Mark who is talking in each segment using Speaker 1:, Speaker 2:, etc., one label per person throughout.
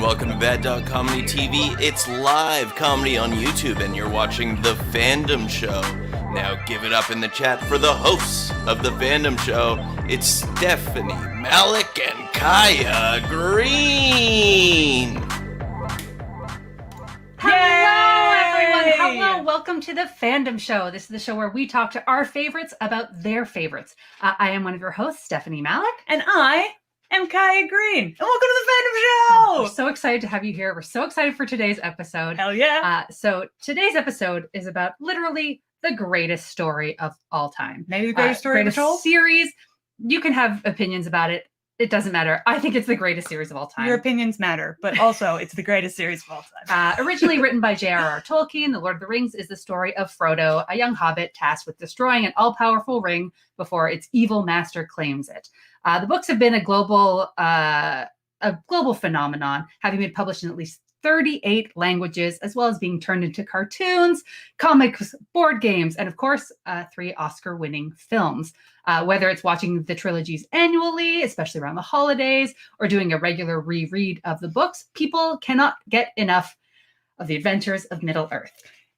Speaker 1: welcome to Bad Dog Comedy TV. It's live comedy on YouTube, and you're watching The Fandom Show. Now give it up in the chat for the hosts of The Fandom Show. It's Stephanie, Malek, and Kyah Green.
Speaker 2: Hello, everyone. Hello. Welcome to The Fandom Show. This is the show where we talk to our favorites about their favorites. I am one of your hosts, Stephanie Malek.
Speaker 3: And I am Kyah Green. And welcome to The Fandom Show.
Speaker 2: We're so excited to have you here. We're so excited for today's episode.
Speaker 3: Hell yeah.
Speaker 2: So today's episode is about literally the greatest story of all time.
Speaker 3: Maybe the greatest story
Speaker 2: greatest
Speaker 3: ever told?
Speaker 2: series. You can have opinions about it. It doesn't matter. I think it's the greatest series of all time.
Speaker 3: Your opinions matter, but also it's the greatest series of all time.
Speaker 2: Originally written by J.R.R. Tolkien, The Lord of the Rings is the story of Frodo, a young hobbit tasked with destroying an all-powerful ring before its evil master claims it. The books have been a global phenomenon, having been published in at least 38 languages, as well as being turned into cartoons, comics, board games, and of course, 3 Oscar-winning films. Whether it's watching the trilogies annually, especially around the holidays, or doing a regular reread of the books, people cannot get enough of the adventures of Middle-earth.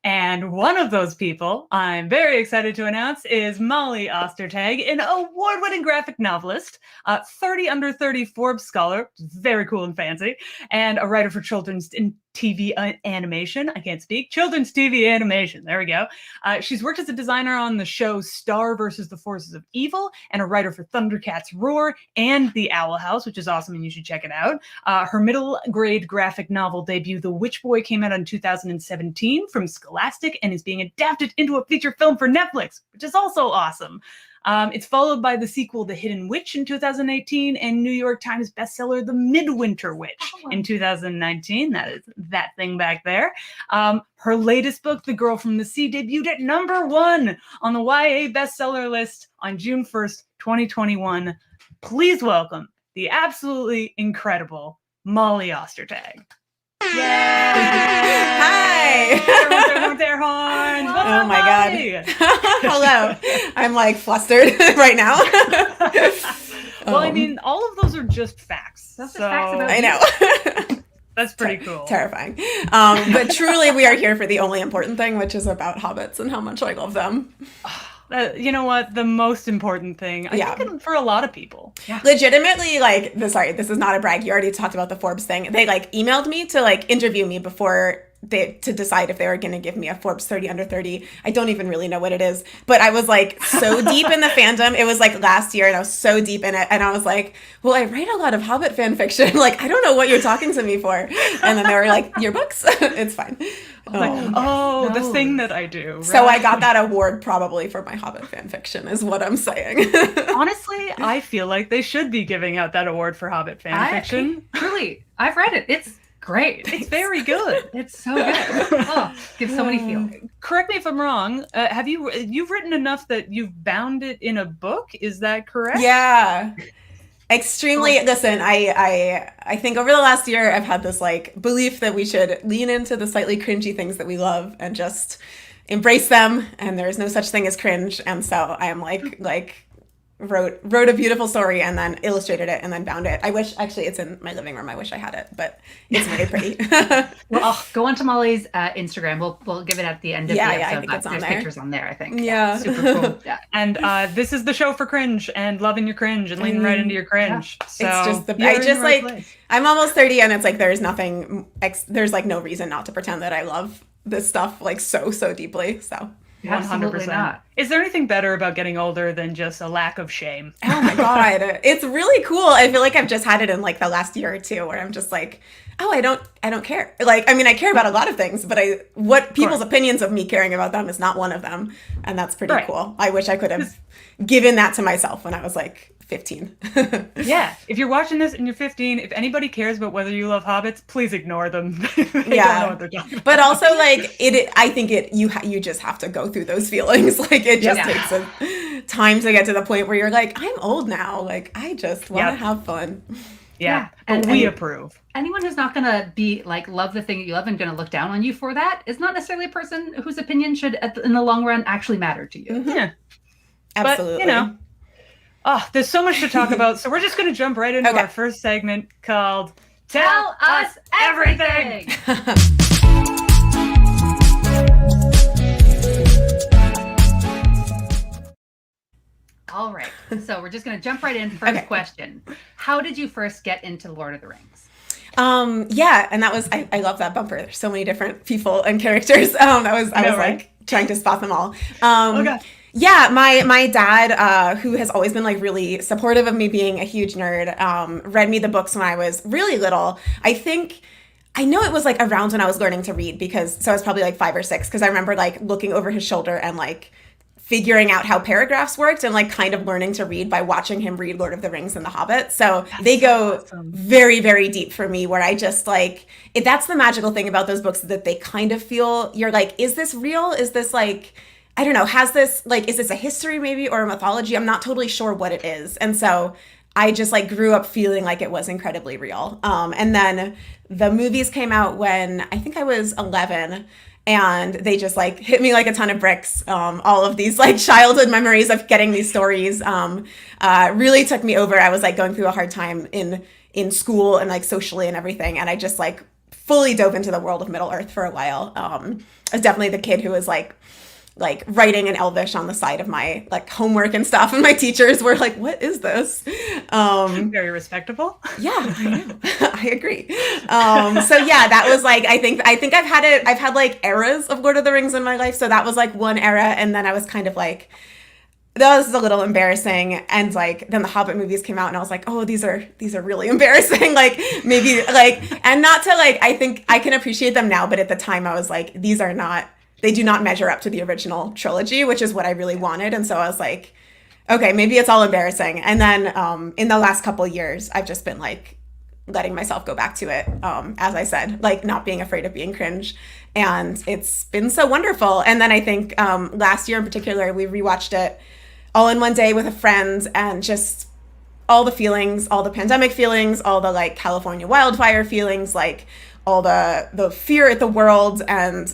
Speaker 3: And one of those people I'm very excited to announce is Molly Ostertag, an award-winning graphic novelist, 30 under 30 Forbes scholar, very cool and fancy, and a writer for children's TV animation. I can't speak. Children's TV animation. There we go. She's worked as a designer on the show Star versus the Forces of Evil, and a writer for Thundercats Roar and The Owl House, which is awesome and you should check it out. Her middle grade graphic novel debut, The Witch Boy, came out in 2017 from Scholastic and is being adapted into a feature film for Netflix, which is also awesome. It's followed by the sequel, The Hidden Witch, in 2018, and New York Times bestseller, The Midwinter Witch, in 2019. That is that thing back there. Her latest book, The Girl from the Sea, debuted at #1 on the YA bestseller list on June 1st, 2021. Please welcome the absolutely incredible Molly Ostertag.
Speaker 4: Yay! Hi!
Speaker 3: Everyone's air horns!
Speaker 4: Oh my God. Hello. I'm like flustered right now.
Speaker 3: Well, I mean, all of those are just facts.
Speaker 2: That's the facts about
Speaker 4: I know.
Speaker 3: That's pretty cool.
Speaker 4: Terrifying. But truly, we are here for the only important thing, which is about hobbits and how much I love them.
Speaker 3: You know what? The most important thing, I think for a lot of people.
Speaker 4: Yeah. Legitimately, sorry, this is not a brag. You already talked about the Forbes thing. They emailed me to interview me before to decide if they were going to give me a Forbes 30 under 30. I don't even really know what it is, but I was so deep in the fandom. It was last year and I was so deep in it. And I was like, well, I write a lot of Hobbit fan fiction. I don't know what you're talking to me for. And then they were like, your books? It's fine.
Speaker 3: The thing that I do. Right?
Speaker 4: So I got that award probably for my Hobbit fan fiction is what I'm saying.
Speaker 3: Honestly, I feel like they should be giving out that award for Hobbit fan fiction.
Speaker 2: Truly, I've read it. It's great.
Speaker 3: It's very good.
Speaker 2: It's so good. Gives so many feelings.
Speaker 3: Correct me if I'm wrong. You've written enough that you've bound it in a book? Is that correct?
Speaker 4: Yeah. Extremely. Listen, I think over the last year I've had this belief that we should lean into the slightly cringy things that we love and just embrace them. And there is no such thing as cringe. And so I am wrote a beautiful story and then illustrated it and then bound it. I wish, actually, it's in my living room. I wish I had it, but it's very pretty.
Speaker 2: Well, go on to Molly's Instagram. We'll give it at the end of the episode.
Speaker 4: I think it's on
Speaker 2: There's
Speaker 4: there.
Speaker 2: pictures on there, I think.
Speaker 4: Yeah.
Speaker 2: Super cool. Yeah.
Speaker 3: And this is the show for cringe and loving your cringe and leaning right into your cringe.
Speaker 4: Yeah.
Speaker 3: So
Speaker 4: it's just I'm almost 30 and it's there's nothing, there's no reason not to pretend that I love this stuff so deeply. So
Speaker 3: 100%. Not. Is there anything better about getting older than just a lack of shame?
Speaker 4: Oh my God. It's really cool. I feel like I've just had it in the last year or two where I'm just I don't care. I care about a lot of things, but what people's opinions of me caring about them is not one of them. And that's pretty cool. I wish I could have given that to myself when I was 15.
Speaker 3: Yeah. If you're watching this and you're 15, if anybody cares about whether you love hobbits, please ignore them. They don't know what they're talking about.
Speaker 4: But also I think you just have to go through those feelings. It just takes a time to get to the point where you're I'm old now. I just want to have fun.
Speaker 3: Yeah. And we approve.
Speaker 2: Anyone who's not going to be love the thing that you love and going to look down on you for that is not necessarily a person whose opinion should in the long run actually matter to you.
Speaker 4: Mm-hmm. Yeah. Absolutely.
Speaker 3: But, there's so much to talk about. So we're just going to jump right into our first segment called
Speaker 2: Tell us everything. All right. So we're just going to jump right in. First question. How did you first get into Lord of the Rings?
Speaker 4: Yeah, and that was I love that bumper. There's so many different people and characters. I was like trying to spot them all. Yeah, my dad, who has always been like really supportive of me being a huge nerd, read me the books when I was really little. I know it was like around when I was learning to read so I was probably like 5 or 6 because I remember like looking over his shoulder and like figuring out how paragraphs worked and like kind of learning to read by watching him read Lord of the Rings and The Hobbit. So they go very, very deep for me, where I just like, that's the magical thing about those books, that they kind of feel, you're like, is this real? Is this like, I don't know, is this a history maybe or a mythology? I'm not totally sure what it is. And so I just like grew up feeling like it was incredibly real. And then the movies came out when I think I was 11. And they just like hit me like a ton of bricks. All of these like childhood memories of getting these stories really took me over. I was like going through a hard time in school and like socially and everything. And I just like fully dove into the world of Middle Earth for a while. I was definitely the kid who was like writing in Elvish on the side of my like homework and stuff, and my teachers were like, "What is this?"
Speaker 3: Very respectable.
Speaker 4: Yeah, I know. I agree. So yeah, that was like I think I've had like eras of Lord of the Rings in my life. So that was like one era, and then I was kind of like, that was a little embarrassing. And like then the Hobbit movies came out, and I was like, oh, these are really embarrassing. Like maybe like, and not to like, I think I can appreciate them now, but at the time I was like, they do not measure up to the original trilogy, which is what I really wanted. And so I was like, okay, maybe it's all embarrassing. And then in the last couple of years, I've just been like letting myself go back to it. As I said, like not being afraid of being cringe. And it's been so wonderful. And then I think last year in particular, we rewatched it all in one day with a friend, and just all the feelings, all the pandemic feelings, all the like California wildfire feelings, like all the fear at the world, and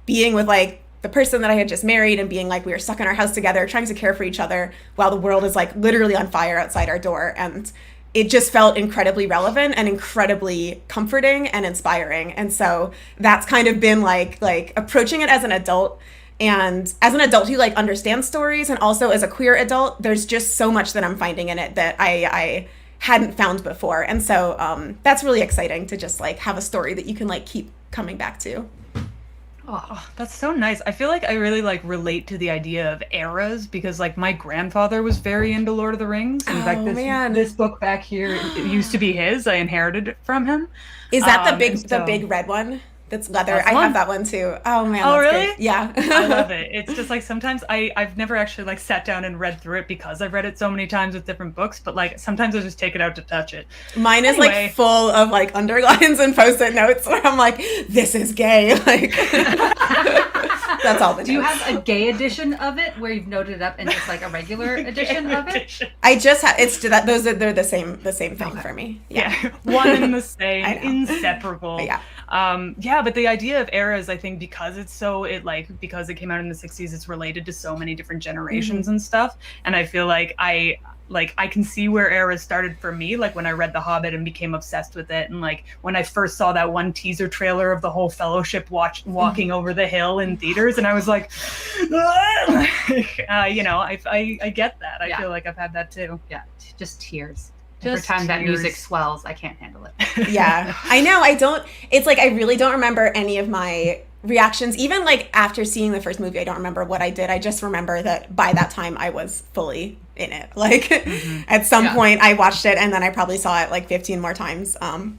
Speaker 4: being with like the person that I had just married, and being like we were stuck in our house together trying to care for each other while the world is like literally on fire outside our door. And it just felt incredibly relevant and incredibly comforting and inspiring. And so that's kind of been like approaching it as an adult, and as an adult who like understands stories, and also as a queer adult, there's just so much that I'm finding in it that I hadn't found before. And so that's really exciting to just like have a story that you can like keep coming back to.
Speaker 3: Oh, that's so nice. I feel like I really like relate to the idea of eras, because like my grandfather was very into Lord of the Rings. In fact, this book back here, it used to be his. I inherited it from him.
Speaker 4: Is that the big red one? That's leather. I have that one too. Oh man.
Speaker 3: Oh really?
Speaker 4: Great. Yeah.
Speaker 3: I love it. It's just like sometimes I've never actually like sat down and read through it because I've read it so many times with different books, but like sometimes I just take it out to touch it.
Speaker 4: Mine is like full of like underlines and post-it notes where I'm like, this is gay. Like that's all.
Speaker 2: Do you have a gay edition of it where you've noted it up, and just like a regular edition of it?
Speaker 4: I just have they're the same thing for me.
Speaker 3: Yeah. One and the same, inseparable.
Speaker 4: Yeah.
Speaker 3: But the idea of eras, I think because because it came out in the 60s, it's related to so many different generations and stuff. And I feel like I can see where eras started for me, like when I read The Hobbit and became obsessed with it. And like when I first saw that one teaser trailer of the whole fellowship walking over the hill in theaters, and I was like, I get that. I feel like I've had that too.
Speaker 2: Yeah. Just tears. Every time that music swells, I can't handle it.
Speaker 4: Yeah, I know. It's like I really don't remember any of my reactions. Even like after seeing the first movie, I don't remember what I did. I just remember that by that time I was fully in it. Like at some point I watched it, and then I probably saw it like 15 more times and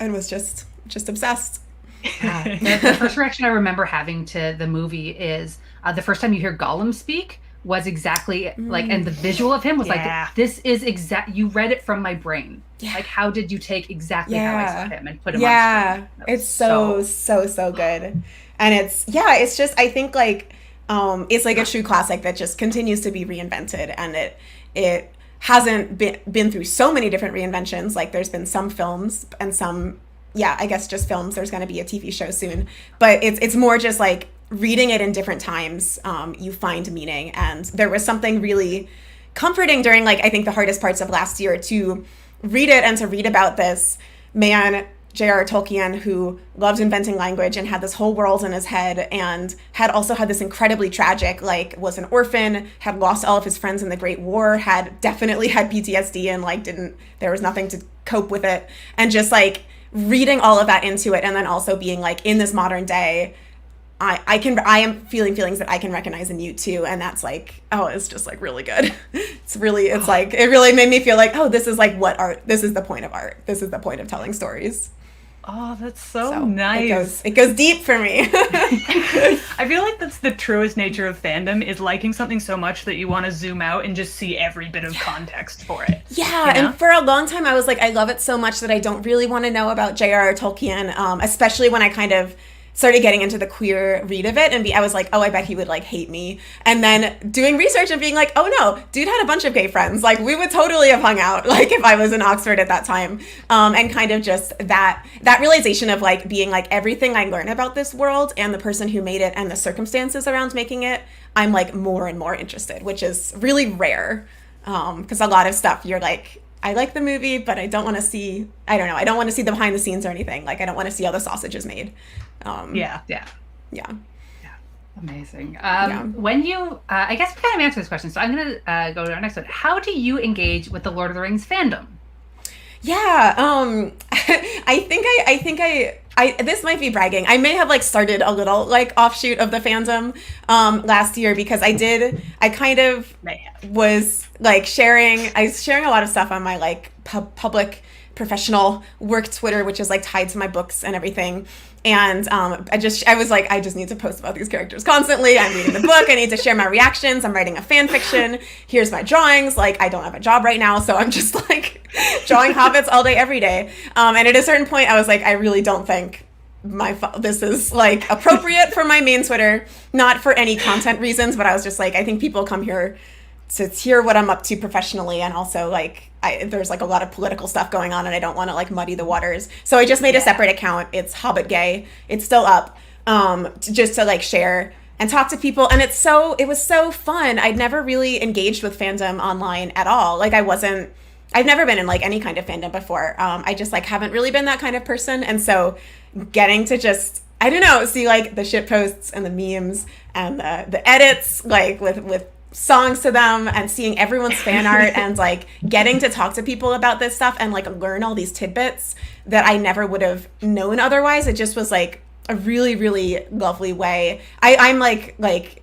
Speaker 4: was just obsessed.
Speaker 2: The first reaction I remember having to the movie is the first time you hear Gollum speak was exactly like, and the visual of him was like, this is you read it from my brain. Yeah. Like, how did you take exactly how I saw him and put him on screen?
Speaker 4: It's so good. And it's just, I think like, it's like a true classic that just continues to be reinvented, and it hasn't been through so many different reinventions. Like there's been some films and some, I guess just films. There's going to be a TV show soon, but it's more just like, reading it in different times, you find meaning. And there was something really comforting during like I think the hardest parts of last year to read it and to read about this man, J.R.R. Tolkien, who loved inventing language and had this whole world in his head, and had also had this incredibly tragic, like, was an orphan, had lost all of his friends in the Great War, had definitely had PTSD, and like there was nothing to cope with it, and just like reading all of that into it, and then also being like, in this modern day, I am feeling feelings that I can recognize in you too, and that's like, oh, it's just like really good. It's like, it really made me feel like, oh, this is like what art, this is the point of art, this is the point of telling stories.
Speaker 3: Oh, that's so nice.
Speaker 4: It goes deep for me.
Speaker 3: I feel like that's the truest nature of fandom, is liking something so much that you want to zoom out and just see every bit of context for it.
Speaker 4: Yeah, you know? And for a long time I was like, I love it so much that I don't really want to know about J.R.R. Tolkien, especially when I kind of started getting into the queer read of it, and I was like, oh, I bet he would like hate me. And then doing research and being like, oh no, dude had a bunch of gay friends. Like, we would totally have hung out, like, if I was in Oxford at that time. And kind of just that realization of like being like, everything I learn about this world and the person who made it and the circumstances around making it, I'm like more and more interested, which is really rare. Because a lot of stuff you're like, I like the movie, but I don't want to see, I don't want to see the behind the scenes or anything. Like, I don't want to see how the sausage is made.
Speaker 2: Yeah. Amazing. When you, I guess we kind of answered this question, so I'm going to go to our next one. How do you engage with the Lord of the Rings fandom?
Speaker 4: Yeah, I think this might be bragging. I may have like started a little like offshoot of the fandom last year, because I kind of was like sharing a lot of stuff on my like public professional work Twitter, which is like tied to my books and everything. And I was like, I just need to post about these characters constantly. I'm reading the book. I need to share my reactions. I'm writing a fan fiction. Here's my drawings. Like, I don't have a job right now, so I'm just like drawing hobbits all day, every day. And at a certain point, I was like, I really don't think this is like appropriate for my main Twitter, not for any content reasons, but I was just like, I think people come here to hear what I'm up to professionally, and also like there's like a lot of political stuff going on, and I don't want to like muddy the waters. So I just made a separate account. It's Hobbit Gay. It's still up, just to like share and talk to people. And it was so fun. I'd never really engaged with fandom online at all. Like, I've never been in like any kind of fandom before. I just like haven't really been that kind of person. And so getting to just, I don't know, see like the shit posts and the memes and the edits, like with songs to them, and seeing everyone's fan art and like getting to talk to people about this stuff and like learn all these tidbits that I never would have known otherwise. It just was like a really, really lovely way. I'm like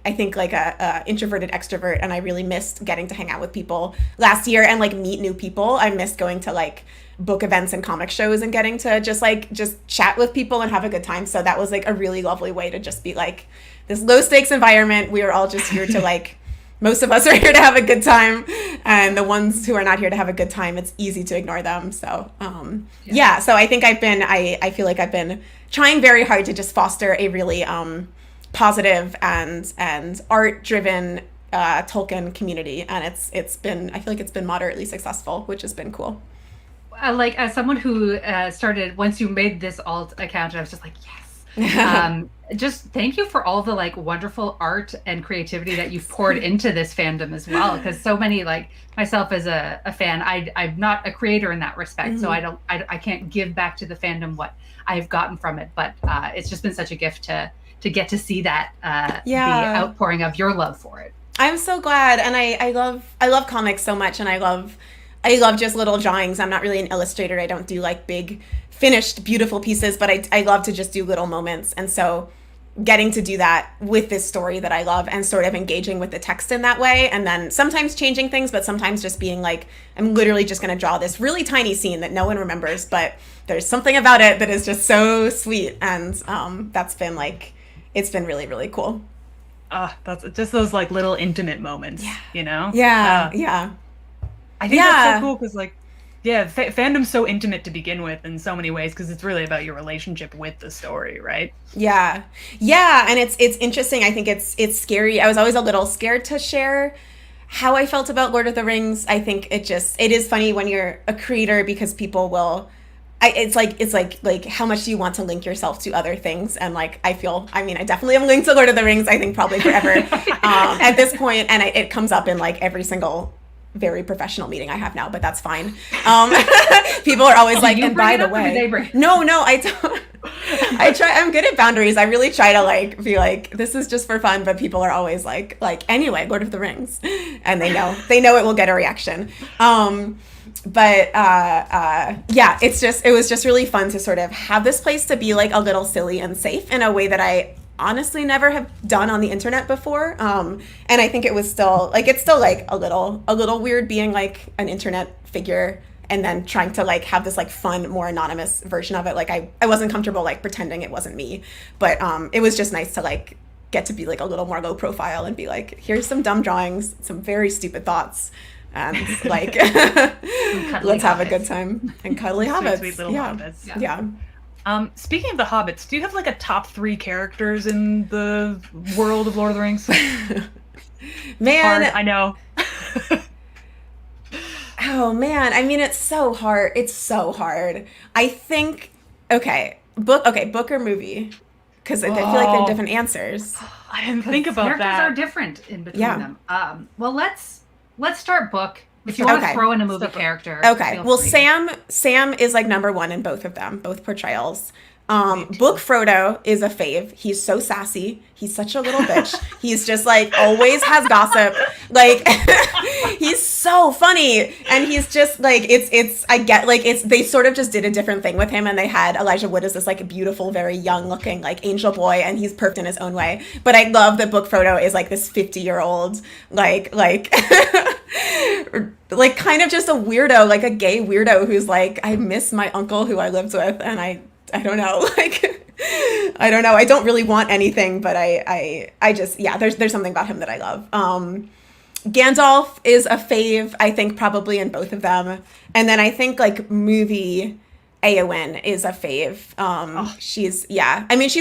Speaker 4: I think like a introverted extrovert, and I really missed getting to hang out with people last year and like meet new people. I missed going to like book events and comic shows and getting to just chat with people and have a good time. So that was like a really lovely way to just be like this low stakes environment. We are all just here to like, most of us are here to have a good time, and the ones who are not here to have a good time, it's easy to ignore them. So so I think I feel like I've been trying very hard to just foster a really positive and art driven Tolkien community, and I feel like it's been moderately successful, which has been cool.
Speaker 2: Like, as someone who started once you made this alt account, I was just like, yes. Just thank you for all the like wonderful art and creativity that you've poured into this fandom as well, because so many, like myself as a fan, I'm not a creator in that respect, so I can't give back to the fandom what I've gotten from it, but it's just been such a gift to get to see that the outpouring of your love for it.
Speaker 4: I'm so glad, and I love comics so much, and I love just little drawings. I'm not really an illustrator. I don't do like big finished beautiful pieces, but I love to just do little moments. And so getting to do that with this story that I love, and sort of engaging with the text in that way, and then sometimes changing things, but sometimes just being like, I'm literally just going to draw this really tiny scene that no one remembers, but there's something about it that is just so sweet. And that's been like, it's been really, really cool.
Speaker 3: That's just those like little intimate moments, you know?
Speaker 4: Yeah.
Speaker 3: I think that's so cool, because like, fandom's so intimate to begin with in so many ways, because it's really about your relationship with the story, right? Yeah,
Speaker 4: and it's interesting. I think it's scary. I was always a little scared to share how I felt about Lord of the Rings. I think it is funny when you're a creator, because people will. It's like how much do you want to link yourself to other things? And like I definitely am linked to Lord of the Rings, I think probably forever at this point, and it comes up in like every single very professional meeting I have now, but that's fine. People are always like, and by the way, no, I don't. I'm good at boundaries. I really try to like be like, this is just for fun, but people are always like anyway, Lord of the Rings, and they know it will get a reaction. But yeah, it was just really fun to sort of have this place to be like a little silly and safe in a way that I honestly never have done on the internet before. And I think it's still like a little weird being like an internet figure and then trying to like have this like fun, more anonymous version of it. Like I wasn't comfortable like pretending it wasn't me, but it was just nice to like get to be like a little more low profile and be like, here's some dumb drawings, some very stupid thoughts, and like let's have a good time. And cuddly hobbits.
Speaker 3: Sweet little hobbits.
Speaker 4: Yeah.
Speaker 3: Speaking of the hobbits, do you have like a top 3 characters in the world of Lord of the Rings?
Speaker 4: Man,
Speaker 3: hard, I know.
Speaker 4: Oh man, I mean, it's so hard. I think book or movie, because I feel like they're different answers.
Speaker 3: I didn't think about that.
Speaker 2: Characters are different in between them. Well, let's start book. If you want to throw in a movie character.
Speaker 4: Okay. Well, Sam is like number 1 in both of them, both portrayals. Book Frodo is a fave. He's so sassy. He's such a little bitch. He's just like always has gossip. Like he's so funny, and he's just like they sort of just did a different thing with him, and they had Elijah Wood as this like beautiful, very young looking like angel boy, and he's perfect in his own way. But I love that Book Frodo is like this 50-year-old like like kind of just a weirdo, like a gay weirdo who's like, I miss my uncle who I lived with, and I don't know, like, I don't know. I don't really want anything, but I just, yeah, there's something about him that I love. Gandalf is a fave, I think probably in both of them. And then I think like movie Eowyn is a fave. She's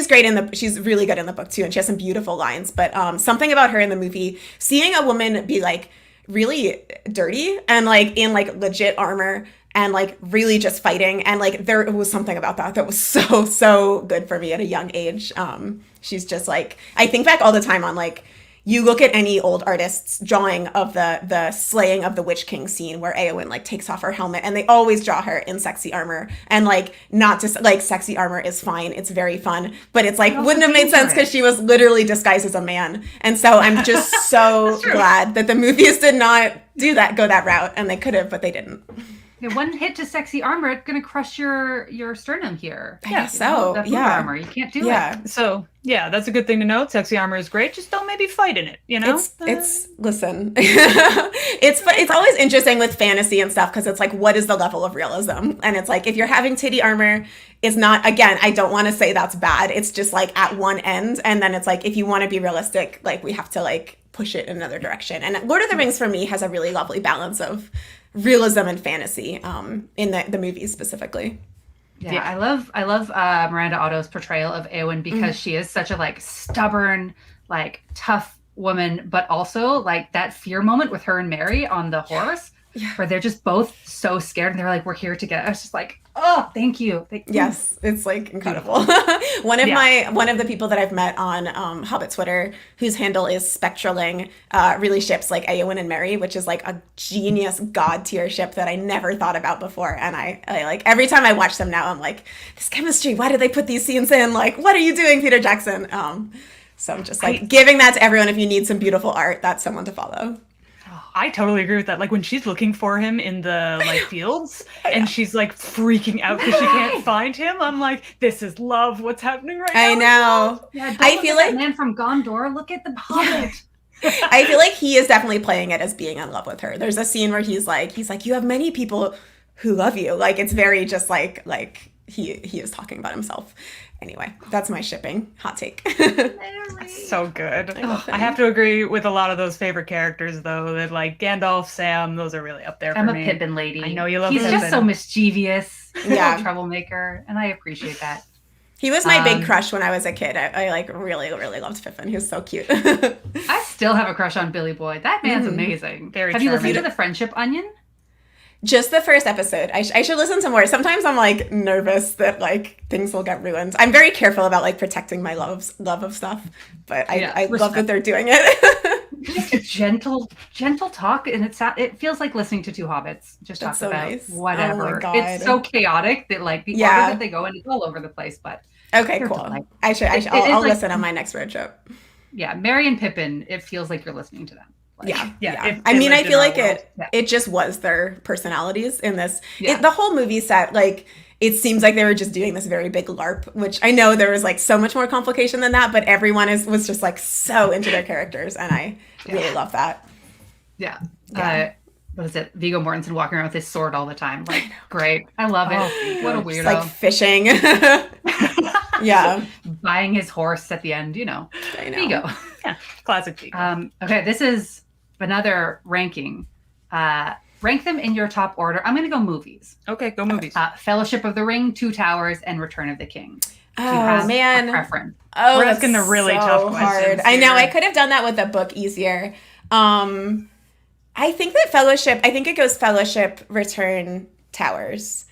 Speaker 4: great she's really good in the book too. And she has some beautiful lines, but something about her in the movie, seeing a woman be like really dirty and like in like legit armor and like really just fighting, and like there was something about that was so good for me at a young age. She's just like, I think back all the time on like, you look at any old artist's drawing of the slaying of the Witch King scene where Eowyn like takes off her helmet, and they always draw her in sexy armor, and like not just like sexy armor is fine, it's very fun, but it's like wouldn't have made sense because she was literally disguised as a man. And so I'm just so glad that the movies did not go that route, and they could have, but they didn't.
Speaker 2: Yeah, one hit to sexy armor, it's gonna crush your sternum here.
Speaker 4: I guess so. Yeah,
Speaker 2: armor, you can't do it.
Speaker 3: So yeah, that's a good thing to note. Sexy armor is great. Just don't maybe fight in it. You know,
Speaker 4: listen. it's always interesting with fantasy and stuff because it's like, what is the level of realism? And it's like if you're having titty armor, it's not. Again, I don't want to say that's bad. It's just like at one end, and then it's like if you want to be realistic, like we have to like push it in another direction. And Lord of the Rings for me has a really lovely balance of realism and fantasy in the movies specifically.
Speaker 2: Yeah, I love Miranda Otto's portrayal of Eowyn because she is such a like stubborn, like tough woman, but also like that fear moment with her and Mary on the horse where they're just both so scared and they're like, we're here together. I was just like, oh, thank you.
Speaker 4: Yes, it's like incredible. One of the people that I've met on Hobbit Twitter, whose handle is Spectraling, really ships like Eowyn and Mary, which is like a genius god tier ship that I never thought about before. And I like every time I watch them now, I'm like, this chemistry, why did they put these scenes in? Like, what are you doing, Peter Jackson? So I'm just like giving that to everyone. If you need some beautiful art, that's someone to follow.
Speaker 3: I totally agree with that. Like when she's looking for him in the like fields and she's like freaking out because she can't find him. I'm like, this is love. What's happening right now?
Speaker 4: I know.
Speaker 2: Yeah, I feel like that man from Gondor. Look at the Hobbit.
Speaker 4: I feel like he is definitely playing it as being in love with her. There's a scene where he's like, you have many people who love you. Like it's very just like he is talking about himself. Anyway, that's my shipping hot take.
Speaker 3: That's so good. I have to agree with a lot of those favorite characters, though. That like Gandalf, Sam, those are really up there for me.
Speaker 2: I'm a Pippin lady.
Speaker 3: I know you love
Speaker 2: He's
Speaker 3: Pippin.
Speaker 2: just so mischievous, troublemaker, and I appreciate that.
Speaker 4: He was my big crush when I was a kid. I like really, really loved Pippin. He was so cute.
Speaker 2: I still have a crush on Billy Boy. That man's amazing.
Speaker 3: Very
Speaker 2: Have
Speaker 3: charming.
Speaker 2: you listened to The Friendship Onion?
Speaker 4: Just the first episode. I should listen to more. Sometimes I'm like nervous that like things will get ruined. I'm very careful about like protecting my love of stuff, but I love that they're doing it.
Speaker 2: just a gentle talk, and it feels like listening to two hobbits just
Speaker 4: That's
Speaker 2: talk
Speaker 4: so
Speaker 2: about
Speaker 4: nice.
Speaker 2: whatever.
Speaker 4: Oh my God.
Speaker 2: It's so chaotic that like the order that they go in is all over the place, but
Speaker 4: Okay,
Speaker 2: they're
Speaker 4: cool.
Speaker 2: delightful.
Speaker 4: I'll
Speaker 2: like,
Speaker 4: listen on my next road trip.
Speaker 2: Yeah, Merry and Pippin, it feels like you're listening to them. Like,
Speaker 3: Yeah.
Speaker 4: I mean, I feel like
Speaker 3: world.
Speaker 4: it just was their personalities in this.
Speaker 2: Yeah.
Speaker 4: The whole movie set, like, it seems like they were just doing this very big LARP, which I know there was like so much more complication than that, but everyone was just like so into their characters, and I really love that.
Speaker 2: Yeah.
Speaker 4: Yeah.
Speaker 2: What is it? Viggo Mortensen walking around with his sword all the time. Like, great. I love it. What a weirdo.
Speaker 4: Just like fishing. Yeah.
Speaker 2: Buying his horse at the end,
Speaker 4: I know.
Speaker 2: Viggo.
Speaker 3: Yeah, classic Viggo.
Speaker 2: Okay, this is another ranking. Rank them in your top order. I'm going to go movies.
Speaker 3: Okay, go movies.
Speaker 2: Fellowship of the Ring, Two Towers, and Return of the King.
Speaker 4: Oh, man.
Speaker 2: A preference?
Speaker 4: Oh,
Speaker 3: We're asking the really tough questions
Speaker 4: I know.
Speaker 3: here.
Speaker 4: I could have done that with a book easier. I think that Fellowship, I think it goes Fellowship, Return, Towers.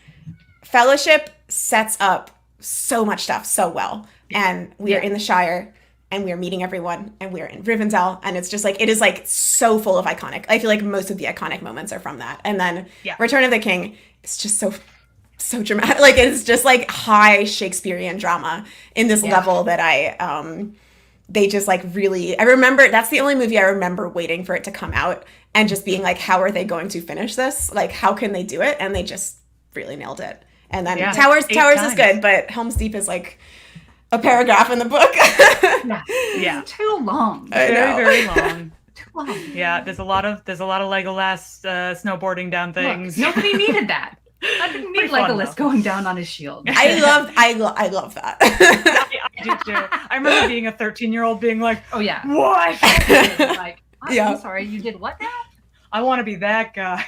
Speaker 4: Fellowship sets up so much stuff so well. And we are in the Shire, and we are meeting everyone, and we are in Rivendell, and it's just like, it is like so full of iconic. I feel like most of the iconic moments are from that. And then Return of the King, it's just so dramatic. Like, it's just like high Shakespearean drama in this level that they just like really, I remember, that's the only movie I remember waiting for it to come out and just being like, how are they going to finish this? Like, how can they do it? And they just really nailed it. And then Towers is good, but Helm's Deep is like a paragraph in the book.
Speaker 3: Yeah.
Speaker 2: Too long.
Speaker 3: Very long.
Speaker 2: Too long.
Speaker 3: Yeah, there's a lot of Legolas snowboarding down things.
Speaker 2: Look, nobody needed that. I didn't need Legolas going down on his shield.
Speaker 4: I love that.
Speaker 3: I do too. I remember being a 13-year-old being like,
Speaker 2: Oh yeah.
Speaker 3: what?
Speaker 2: Like, I'm sorry, you did what now?
Speaker 3: I want to be that guy.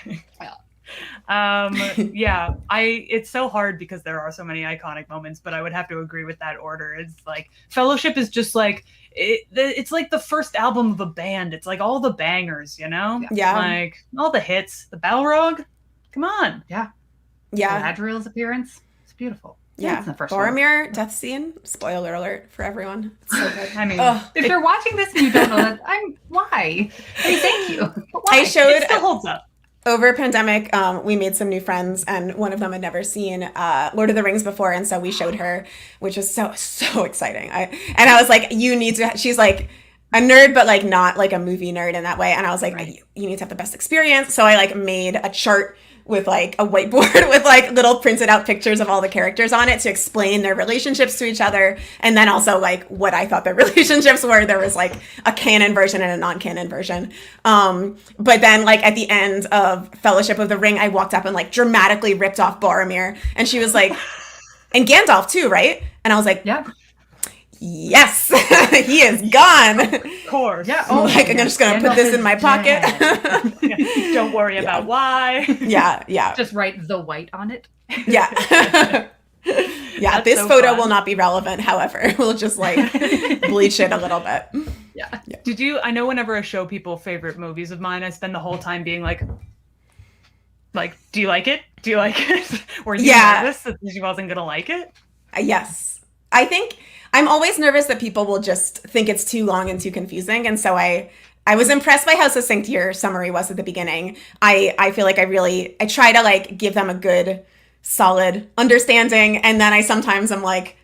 Speaker 3: It's so hard because there are so many iconic moments, but I would have to agree with that order. It's like Fellowship is just like it's like the first album of a band. It's like all the bangers,
Speaker 4: Yeah.
Speaker 3: Like all the hits. The Balrog, come on.
Speaker 2: Yeah. Galadriel's appearance, it's beautiful.
Speaker 4: Yeah,
Speaker 2: it's the first
Speaker 4: Boromir death scene. Spoiler alert for everyone. It's so good.
Speaker 3: I mean,
Speaker 2: if you're watching this and you don't know that, why? I mean, thank you. But why?
Speaker 4: I showed
Speaker 3: it still holds up.
Speaker 4: over pandemic. We made some new friends, and one of them had never seen Lord of the Rings before, and so we showed her, which was so exciting. I was like, you need to. She's like a nerd, but like not like a movie nerd in that way. And I was like, you need to have the best experience. So I like made a chart with like a whiteboard with like little printed out pictures of all the characters on it to explain their relationships to each other. And then also like what I thought their relationships were. There was like a canon version and a non-canon version. But then like at the end of Fellowship of the Ring, I walked up and like dramatically ripped off Boromir. And she was like, and Gandalf too, right? And I was like,
Speaker 2: Yeah.
Speaker 4: Yes, he is gone.
Speaker 3: Of course.
Speaker 2: Yeah.
Speaker 4: I'm like, I'm just going to put this in my pocket.
Speaker 3: Don't worry about why.
Speaker 4: Yeah.
Speaker 2: Just write the white on it.
Speaker 4: Yeah.
Speaker 3: That's
Speaker 4: This
Speaker 3: so
Speaker 4: photo
Speaker 3: fun.
Speaker 4: will not be relevant. However, we'll just like bleach it a little bit.
Speaker 2: Yeah.
Speaker 3: I know whenever I show people favorite movies of mine, I spend the whole time being like, do you like it? Do you like it? Were you nervous that she wasn't going to like it?
Speaker 4: Yes. I think I'm always nervous that people will just think it's too long and too confusing. And so I was impressed by how succinct your summary was at the beginning. I feel like I try to like give them a good, solid understanding. And then I'm like,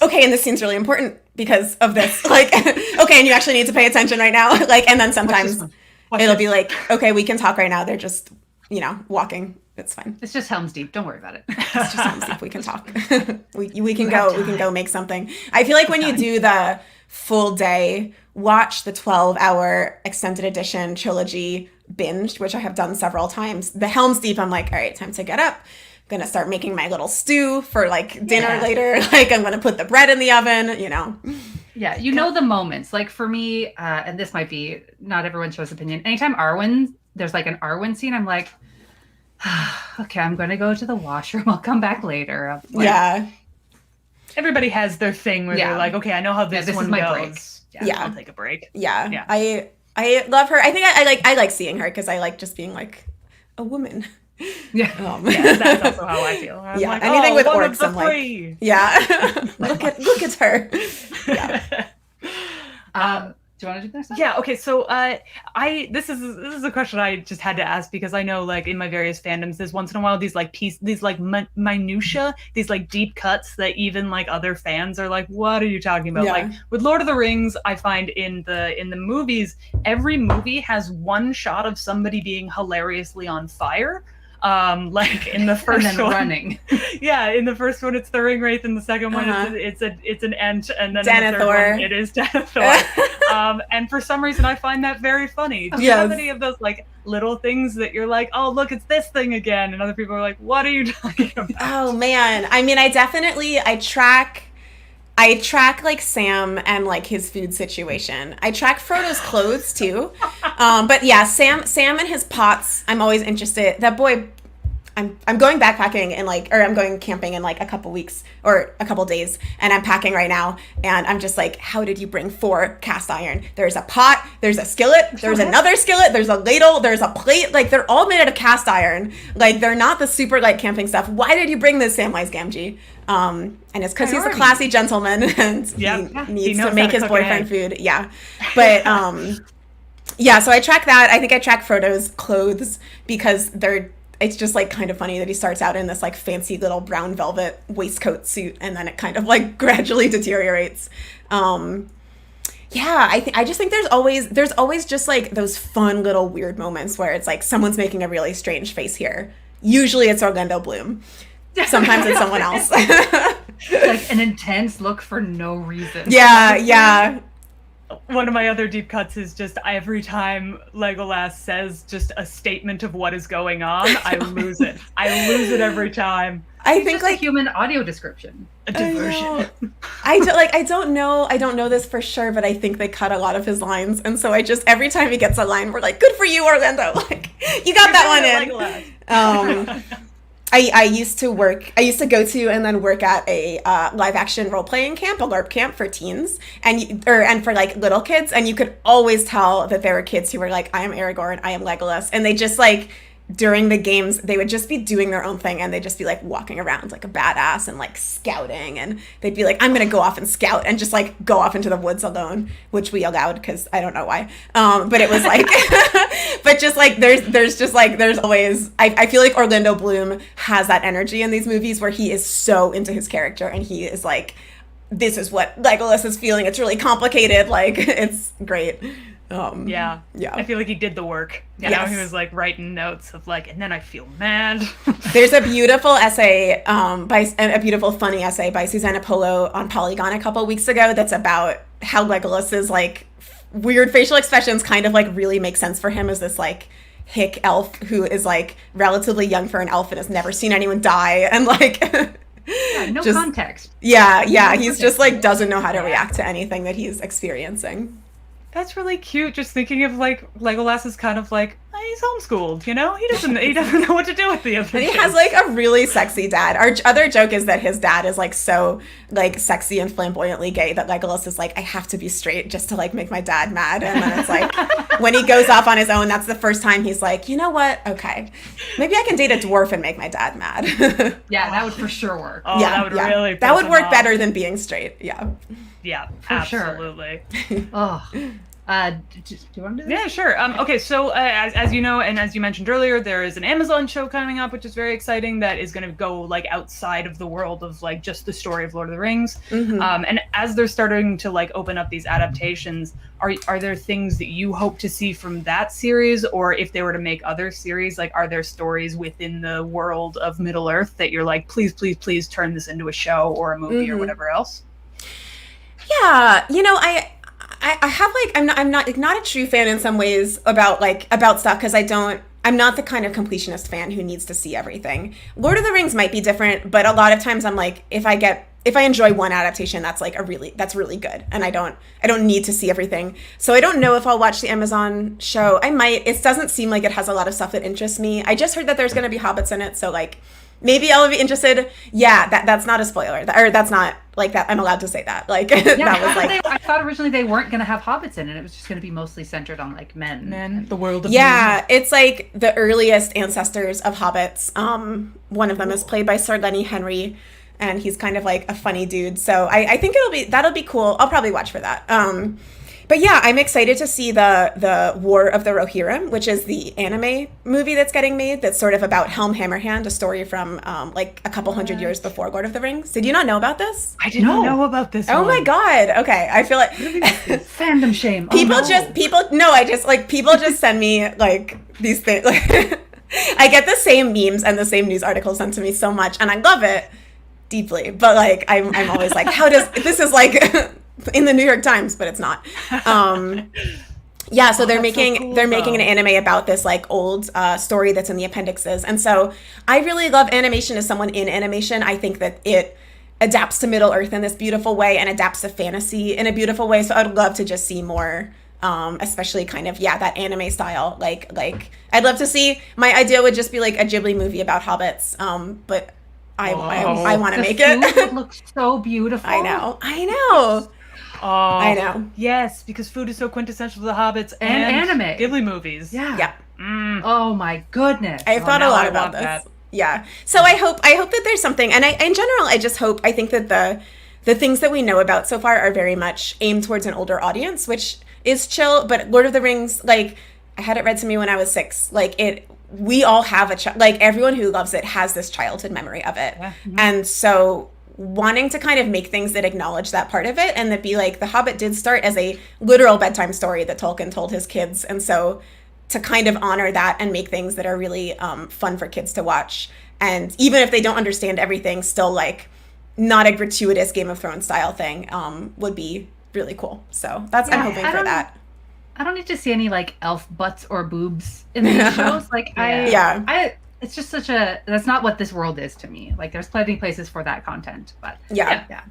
Speaker 4: okay, and this scene's really important because of this. Like, okay, and you actually need to pay attention right now. Like, and then sometimes it'll be like, okay, we can talk right now. They're just, walking. It's fine.
Speaker 2: It's just Helm's Deep. Don't worry about it.
Speaker 4: It's just Helm's Deep. We can talk. we can go make something. I feel like when you do the full day, watch the 12-hour extended edition trilogy binge, which I have done several times. The Helm's Deep, I'm like, all right, time to get up. I'm going to start making my little stew for like dinner later. Like I'm going to put the bread in the oven,
Speaker 2: Yeah, the moments. Like for me, and this might be not everyone shows opinion. Anytime there's like an Arwen scene, I'm like, okay, I'm going to go to the washroom. I'll come back later. Like,
Speaker 3: Everybody has their thing where they're like, okay, I know how this
Speaker 2: this
Speaker 3: one
Speaker 2: is my
Speaker 3: goes.
Speaker 2: break.
Speaker 4: Yeah.
Speaker 3: I'll take a break.
Speaker 4: Yeah. I love her. I think I like seeing her because I like just being like a woman.
Speaker 2: Yeah.
Speaker 3: That's also how I feel. I'm like,
Speaker 4: anything with
Speaker 3: one of
Speaker 4: orcs,
Speaker 3: the
Speaker 4: I'm like,
Speaker 3: three.
Speaker 4: look at her. Yeah.
Speaker 2: Do you want managing their stuff?
Speaker 3: Yeah. Okay. So, this is a question I just had to ask because I know, like, in my various fandoms, there's once in a while these like minutia, these like deep cuts that even like other fans are like, "What are you talking about?"
Speaker 4: Yeah.
Speaker 3: Like with Lord of the Rings, I find in the movies, every movie has one shot of somebody being hilariously on fire. Like in the first
Speaker 2: and then
Speaker 3: one,
Speaker 2: running.
Speaker 3: Yeah, in the first one it's the ring wraith, in the second one it's an ent, and then in the third
Speaker 4: Denethor.
Speaker 3: one it is Denethor. And for some reason I find that very funny. Do you have any of those like little things that you're like, oh look, it's this thing again, and other people are like, what are you talking about?
Speaker 4: Oh man, I mean, I track like Sam and like his food situation. I track Frodo's clothes too. But yeah, Sam and his pots, I'm always interested. That boy, I'm going backpacking I'm going camping in like a couple weeks or a couple days, and I'm packing right now, and I'm just like, how did you bring 4 cast iron? There's a pot, there's a skillet, there's another skillet, there's a ladle, there's a plate. Like, they're all made out of cast iron. Like, they're not the super light camping stuff. Why did you bring this, Samwise Gamgee? And it's because he's a classy gentleman and he needs to make his boyfriend food. Yeah. But yeah, so I track that. I think I track Frodo's clothes because it's just like kind of funny that he starts out in this like fancy little brown velvet waistcoat suit, and then it kind of like gradually deteriorates. Yeah, I just think there's always just like those fun little weird moments where it's like someone's making a really strange face here. Usually it's Orlando Bloom. Sometimes it's someone else.
Speaker 2: Like an intense look for no reason.
Speaker 4: Yeah.
Speaker 3: One of my other deep cuts is just every time Legolas says just a statement of what is going on, I lose it. I lose it every time.
Speaker 2: I think like a human audio description.
Speaker 3: A diversion.
Speaker 4: I don't know this for sure, but I think they cut a lot of his lines, and so every time he gets a line, we're like, good for you, Orlando. Like, you got that one in. I used to go to and then work at a live action role playing camp, a LARP camp for teens and for like little kids, and you could always tell that there were kids who were like, I am Aragorn, I am Legolas, and they just like during the games they would just be doing their own thing, and they'd just be like walking around like a badass and like scouting, and they'd be like, I'm gonna go off and scout, and just like go off into the woods alone, which we allowed because I don't know why, but it was like but just like there's always I feel like Orlando Bloom has that energy in these movies where he is so into his character, and he is like, this is what Legolas is feeling, it's really complicated, like it's great.
Speaker 3: Yeah. I feel like he did the work. You know, he was like writing notes of like, and then I feel mad.
Speaker 4: There's a beautiful essay, a beautiful funny essay by Susanna Polo on Polygon a couple weeks ago that's about how Legolas's like weird facial expressions kind of like really make sense for him as this like hick elf who is like relatively young for an elf and has never seen anyone die, and like
Speaker 2: no context.
Speaker 4: Yeah, he's just like doesn't know how to react to anything that he's experiencing.
Speaker 3: That's really cute. Just thinking of like Legolas is kind of like, he's homeschooled, you know? He doesn't know what to do with the other
Speaker 4: And he
Speaker 3: kids.
Speaker 4: has like a really sexy dad. Our other joke is that his dad is like so like sexy and flamboyantly gay that Legolas is like, I have to be straight just to like make my dad mad. And then it's like when he goes off on his own, that's the first time he's like, you know what? Okay, maybe I can date a dwarf and make my dad mad.
Speaker 2: Yeah, that would for sure work.
Speaker 3: Oh,
Speaker 4: yeah,
Speaker 3: that would really
Speaker 4: that would work
Speaker 3: off.
Speaker 4: better than being straight. Yeah.
Speaker 3: Yeah,
Speaker 2: For
Speaker 3: absolutely.
Speaker 2: Sure. Oh. Do you want to do this?
Speaker 3: Yeah, sure. Okay, so as you know, and as you mentioned earlier, there is an Amazon show coming up, which is very exciting, that is going to go like outside of the world of like just the story of Lord of the Rings.
Speaker 4: Mm-hmm.
Speaker 3: And as they're starting to like open up these adaptations, are there things that you hope to see from that series, or if they were to make other series, like are there stories within the world of Middle Earth that you're like, please, please, please turn this into a show or a movie
Speaker 4: Mm-hmm.
Speaker 3: or whatever else?
Speaker 4: Yeah, you know, I have like I'm not a true fan in some ways about stuff because I'm not the kind of completionist fan who needs to see everything. Lord of the Rings might be different, but a lot of times I'm like, if I enjoy one adaptation, that's really good, and I don't need to see everything. So I don't know if I'll watch the Amazon show. I might. It doesn't seem like it has a lot of stuff that interests me. I just heard that there's going to be hobbits in it, so like maybe I'll be interested. Yeah, that's not a spoiler, or that's not like that. I'm allowed to say that. Like
Speaker 2: Yeah,
Speaker 4: that was like.
Speaker 2: I thought originally they weren't going to have hobbits in it. It was just going to be mostly centered on like men.
Speaker 3: The world of
Speaker 4: Yeah, it's like the earliest ancestors of hobbits. One of them is played by Sir Lenny Henry, and he's kind of like a funny dude. So I think that'll be cool. I'll probably watch for that. But yeah, I'm excited to see the War of the Rohirrim, which is the anime movie that's getting made. That's sort of about Helm Hammerhand, a story from like a couple hundred years before Lord of the Rings. Did you not know about this?
Speaker 3: I didn't know about this.
Speaker 4: Oh my god. Okay, I feel like
Speaker 2: Fandom shame.
Speaker 4: people just send me like these things. I get the same memes and the same news articles sent to me so much, and I love it deeply. But like, I'm always like, how does this is like in the New York Times, but it's not. Yeah, so they're making an anime about this like old story that's in the appendixes, and so I really love animation as someone in animation. I think that it adapts to Middle Earth in this beautiful way and adapts to fantasy in a beautiful way. So I'd love to just see more. Especially kind of that anime style, like I'd love to see. My idea would just be like a Ghibli movie about hobbits, but I want to make it.
Speaker 2: It looks so beautiful.
Speaker 4: I know.
Speaker 3: I know. Yes, because food is so quintessential to the hobbits
Speaker 2: and anime
Speaker 3: Ghibli movies.
Speaker 4: Yeah.
Speaker 2: Oh my goodness.
Speaker 4: I've thought a lot about this. That. Yeah. So I hope that there's something, and in general, I think that the things that we know about so far are very much aimed towards an older audience, which is chill. But Lord of the Rings, like, I had it read to me when I was 6. Like, we all have everyone who loves it has this childhood memory of it. Yeah. Mm-hmm. And so wanting to kind of make things that acknowledge that part of it, and that be like, The Hobbit did start as a literal bedtime story that Tolkien told his kids. And so to kind of honor that and make things that are really fun for kids to watch. And even if they don't understand everything, still like not a gratuitous Game of Thrones style thing would be really cool. So I'm hoping for that.
Speaker 2: I don't need to see any like elf butts or boobs in these shows. Like it's just that's not what this world is to me. Like there's plenty of places for that content, but yeah.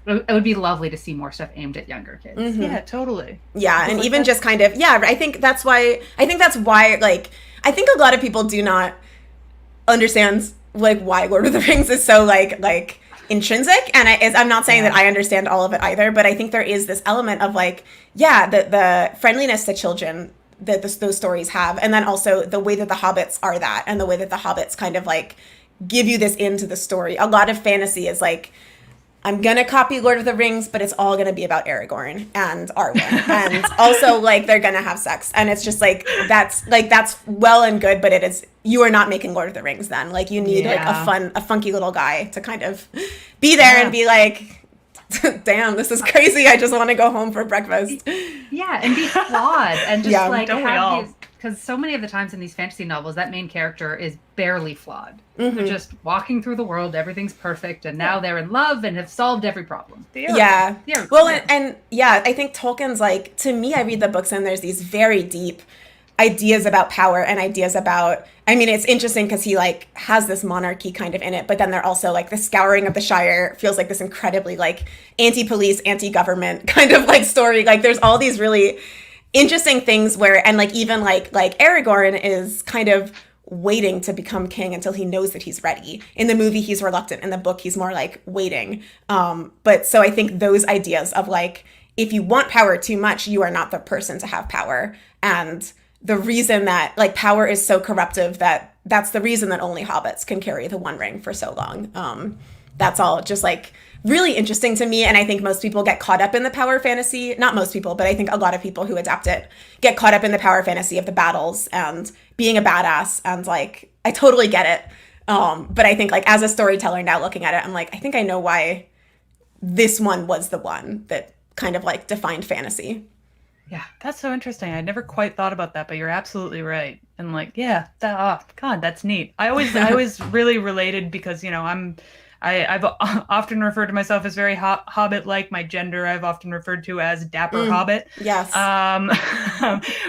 Speaker 2: It would be lovely to see more stuff aimed at younger kids.
Speaker 3: Mm-hmm. Yeah, totally.
Speaker 4: Yeah, and even just kind of I think that's why like I think a lot of people do not understand like why Lord of the Rings is so like intrinsic, and I'm not saying that I understand all of it either, but I think there is this element of like the friendliness to children that those stories have, and then also the way that the hobbits are that, and the way that the hobbits kind of like give you this into the story. A lot of fantasy is like, I'm gonna copy Lord of the Rings, but it's all gonna be about Aragorn and Arwen, and also like they're gonna have sex, and it's just like that's well and good, but you are not making Lord of the Rings then. Like you need like a funky little guy to kind of be there and be like, damn, this is crazy. I just want to go home for breakfast.
Speaker 2: Yeah, and be flawed and just like have these. Because so many of the times in these fantasy novels, that main character is barely flawed. Mm-hmm. They're just walking through the world, everything's perfect, and now they're in love and have solved every problem.
Speaker 4: I think Tolkien's like, to me, I read the books and there's these very deep ideas about power and ideas about, I mean, it's interesting because he like has this monarchy kind of in it, but then they're also like the scouring of the Shire feels like this incredibly like anti-police, anti-government kind of like story. Like there's all these really interesting things where, and like even like Aragorn is kind of waiting to become king until he knows that he's ready. In the movie, he's reluctant. In the book, he's more like waiting. But so I think those ideas of like, if you want power too much, you are not the person to have power. And the reason that like power is so corruptive, that's the reason that only hobbits can carry the One Ring for so long. That's all just like really interesting to me, and I think most people get caught up in the power fantasy. Not most people, but I think a lot of people who adapt it get caught up in the power fantasy of the battles and being a badass, and like I totally get it. But I think like as a storyteller now looking at it, I'm like, I think I know why this one was the one that kind of like defined fantasy.
Speaker 3: Yeah, that's so interesting. I never quite thought about that, but you're absolutely right. And like, God, that's neat. I always really related because, you know, I've often referred to myself as very Hobbit-like. My gender I've often referred to as Dapper Hobbit.
Speaker 4: Yes.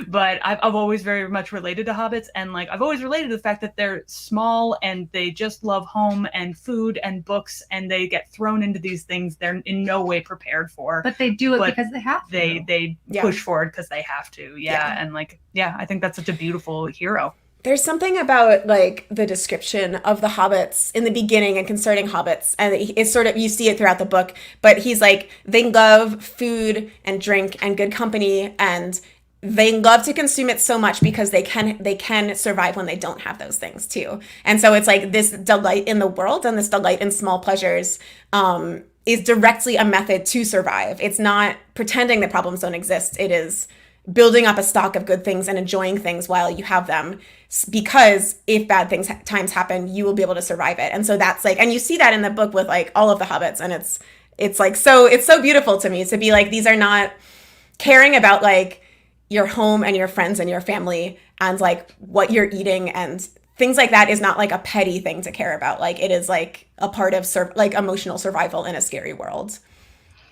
Speaker 3: But I've always very much related to hobbits, and like I've always related to the fact that they're small and they just love home and food and books, and they get thrown into these things they're in no way prepared for.
Speaker 2: But they do it because they have to.
Speaker 3: They push forward because they have to. And like I think that's such a beautiful hero.
Speaker 4: There's something about like the description of the hobbits in the beginning and concerning hobbits, and it's sort of, you see it throughout the book, but he's like, they love food and drink and good company, and they love to consume it so much because they can survive when they don't have those things too. And so it's like this delight in the world and this delight in small pleasures. is directly a method to survive. It's not pretending that problems don't exist. It is building up a stock of good things and enjoying things while you have them, because if bad times happen, you will be able to survive it. And so that's like, and you see that in the book with like all of the hobbits, and it's like, so it's so beautiful to me to be like, these are not caring about like your home and your friends and your family and like what you're eating and things like that is not like a petty thing to care about. Like it is like a part of like emotional survival in a scary world.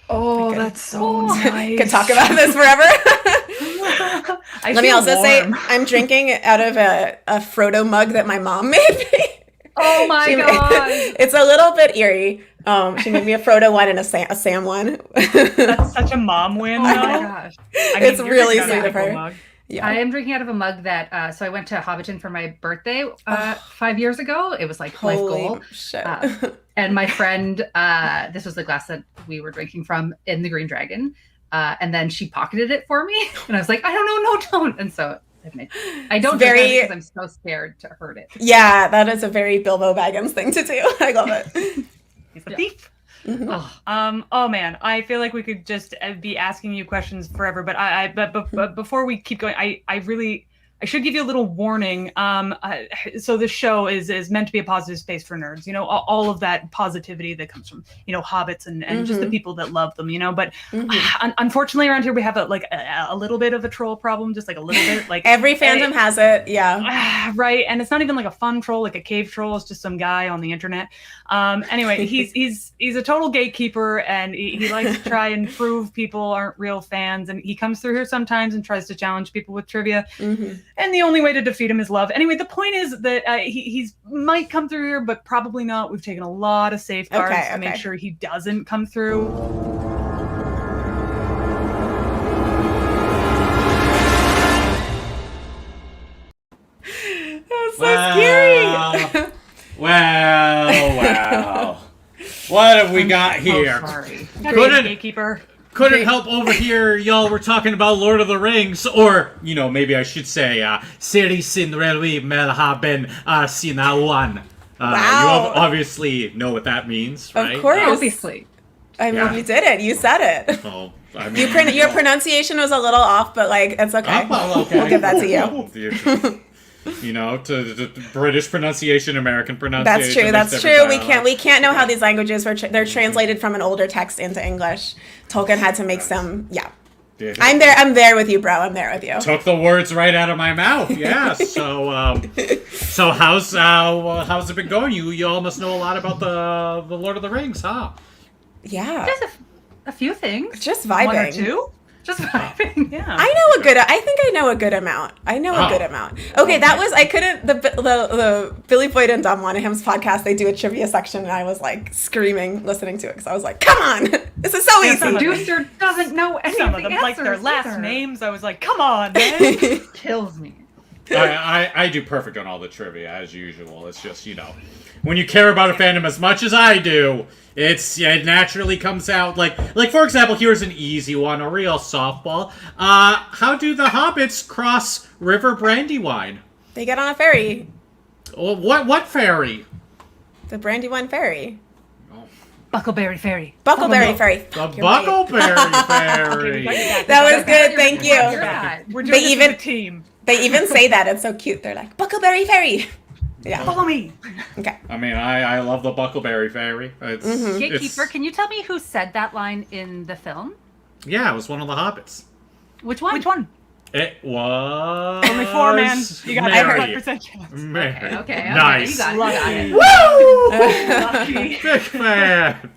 Speaker 3: Oh, that's so nice.
Speaker 4: Could talk about this forever. Let me also say I'm drinking out of a Frodo mug that my mom made me.
Speaker 2: Oh my god!
Speaker 4: It's a little bit eerie. She made me a Frodo one and a Sam one.
Speaker 3: That's such a mom win.
Speaker 2: Oh my gosh!
Speaker 4: It's really sweet of her.
Speaker 2: Yeah. I am drinking out of a mug that, so I went to Hobbiton for my birthday 5 years ago. It was like life goal.
Speaker 4: Shit.
Speaker 2: And my friend, this was the glass that we were drinking from in the Green Dragon. And then she pocketed it for me. And I was like, I don't know, no, don't. And so I don't drink it because I'm so scared to hurt it.
Speaker 4: Yeah, that is a very Bilbo Baggins thing to do. I love it.
Speaker 3: He's a thief.
Speaker 4: Mm-hmm.
Speaker 3: Oh man, I feel like we could just be asking you questions forever, but before we keep going, I should give you a little warning. So this show is meant to be a positive space for nerds. You know, all of that positivity that comes from, you know, hobbits and just the people that love them. You know, but unfortunately around here we have a little bit of a troll problem, just like a little bit. Like
Speaker 4: every fandom has it, yeah.
Speaker 3: Right, and it's not even like a fun troll, like a cave troll. It's just some guy on the internet. Anyway, he's a total gatekeeper, and he likes to try and prove people aren't real fans. And he comes through here sometimes and tries to challenge people with trivia. And the only way to defeat him is love. Anyway, the point is that he's might come through here, but probably not. We've taken a lot of safeguards to make sure he doesn't come through.
Speaker 4: That's so scary.
Speaker 5: Well. What have we got here?
Speaker 3: Sorry.
Speaker 5: Gatekeeper. Couldn't help overhear y'all were talking about Lord of the Rings, or, you know, maybe I should say, Seri sin relwi melhaben sinawan.
Speaker 4: Wow.
Speaker 5: You obviously know what that means, right?
Speaker 4: Of course.
Speaker 2: Obviously.
Speaker 4: I mean, you did it. You said it.
Speaker 5: Oh, I mean,
Speaker 4: Your pronunciation was a little off, but, like, it's okay.
Speaker 5: Okay.
Speaker 4: We'll give that to you.
Speaker 5: You know, to British pronunciation, American pronunciation.
Speaker 4: That's true. We can't know how these languages they're translated from an older text into English. Tolkien had to make some. Yeah. I'm there with you, bro. I'm there with you.
Speaker 5: Took the words right out of my mouth. Yeah. So how's it been going? You all must know a lot about the Lord of the Rings, huh?
Speaker 4: Yeah.
Speaker 2: Just a few things.
Speaker 4: Just vibing.
Speaker 3: One or two?
Speaker 2: Just vibing.
Speaker 3: Yeah.
Speaker 4: I think I know a good amount. A good amount. Okay, that was, I couldn't, the Billy Boyd and Dom Monaham's podcast, they do a trivia section, and I was like screaming listening to it, because I was like, come on, this is so easy.
Speaker 2: The producer doesn't know any
Speaker 3: Some
Speaker 2: of
Speaker 3: of
Speaker 2: the
Speaker 3: them, like their
Speaker 2: answers
Speaker 3: last
Speaker 2: either.
Speaker 3: names, I was like, come on, man.
Speaker 2: Kills me.
Speaker 5: I do perfect on all the trivia, as usual. It's just, you know, when you care about a fandom as much as I do, it naturally comes out. Like for example, here's an easy one, a real softball. How do the hobbits cross River Brandywine?
Speaker 4: They get on a ferry.
Speaker 5: What ferry?
Speaker 4: The Brandywine Ferry.
Speaker 2: Buckleberry Ferry.
Speaker 4: Buckleberry Ferry.
Speaker 5: The Buckleberry Ferry.
Speaker 4: That was good, thank you.
Speaker 3: We're doing this as a team.
Speaker 4: They even say that, it's so cute. They're like, Buckleberry Ferry. Yeah.
Speaker 3: Follow me.
Speaker 4: Okay.
Speaker 5: I mean, I love the Buckleberry Ferry.
Speaker 2: Gatekeeper, can you tell me who said that line in the film?
Speaker 5: Yeah, it was one of the hobbits.
Speaker 2: Which one?
Speaker 3: Which one?
Speaker 5: It was
Speaker 3: Only 4, man. You got
Speaker 5: Mary.
Speaker 3: 100% chance.
Speaker 5: Mary.
Speaker 2: Okay.
Speaker 5: Nice.
Speaker 2: You got it.
Speaker 3: Lucky.
Speaker 5: Big fan.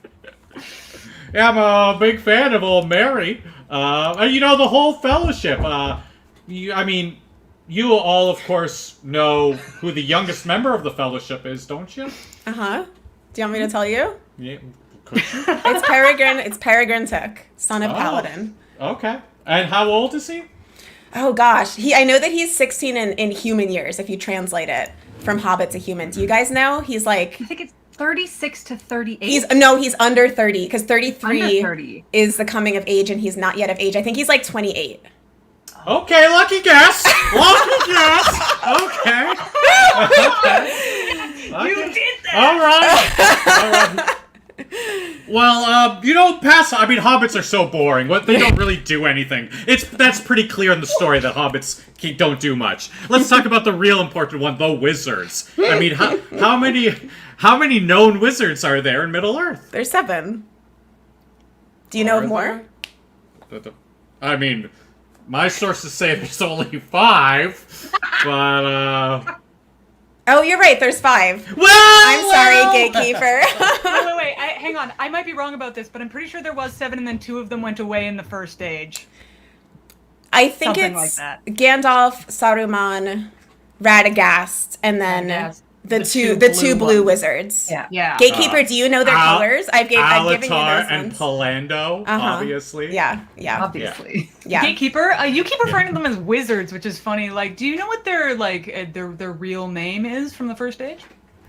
Speaker 5: Yeah, I'm a big fan of old Mary. You know, the whole fellowship. You all, of course, know who the youngest member of the fellowship is, don't you?
Speaker 4: Uh-huh. Do you want me to tell you?
Speaker 5: Yeah. Could you?
Speaker 4: It's Peregrine Took, son of Paladin.
Speaker 5: Okay. And how old is he?
Speaker 4: Oh gosh, I know that he's 16 in human years if you translate it from Hobbit to human. Do you guys know? He's like,
Speaker 2: I think it's 36 to 38.
Speaker 4: He's under 30 because 33 is the coming of age, and he's not yet of age. I think he's like 28.
Speaker 5: Okay, lucky guess. Lucky guess. Okay.
Speaker 3: You did that.
Speaker 5: All right. Well, hobbits are so boring. They don't really do anything. That's pretty clear in the story that hobbits don't do much. Let's talk about the real important one, the wizards. I mean, how many known wizards are there in Middle Earth?
Speaker 4: There's 7. Do you know of more?
Speaker 5: I mean, my sources say there's only 5, but
Speaker 4: Oh, you're right. There's 5.
Speaker 5: Well,
Speaker 4: I'm sorry, Gatekeeper.
Speaker 3: Wait. Hang on. I might be wrong about this, but I'm pretty sure there was 7, and then 2 of them went away in the first age.
Speaker 4: I think
Speaker 3: Something
Speaker 4: it's
Speaker 3: like that.
Speaker 4: Gandalf, Saruman, Radagast, and then
Speaker 3: Yes.
Speaker 4: the two blue
Speaker 3: ones.
Speaker 4: wizards.
Speaker 2: Yeah.
Speaker 4: Gatekeeper, do you know their colors? I've given you those
Speaker 5: Alatar and
Speaker 4: ones.
Speaker 5: Palando, obviously.
Speaker 4: Yeah.
Speaker 2: Obviously.
Speaker 4: Yeah.
Speaker 3: Gatekeeper, you keep referring to them as wizards, which is funny. Like, do you know what their real name is from the first age?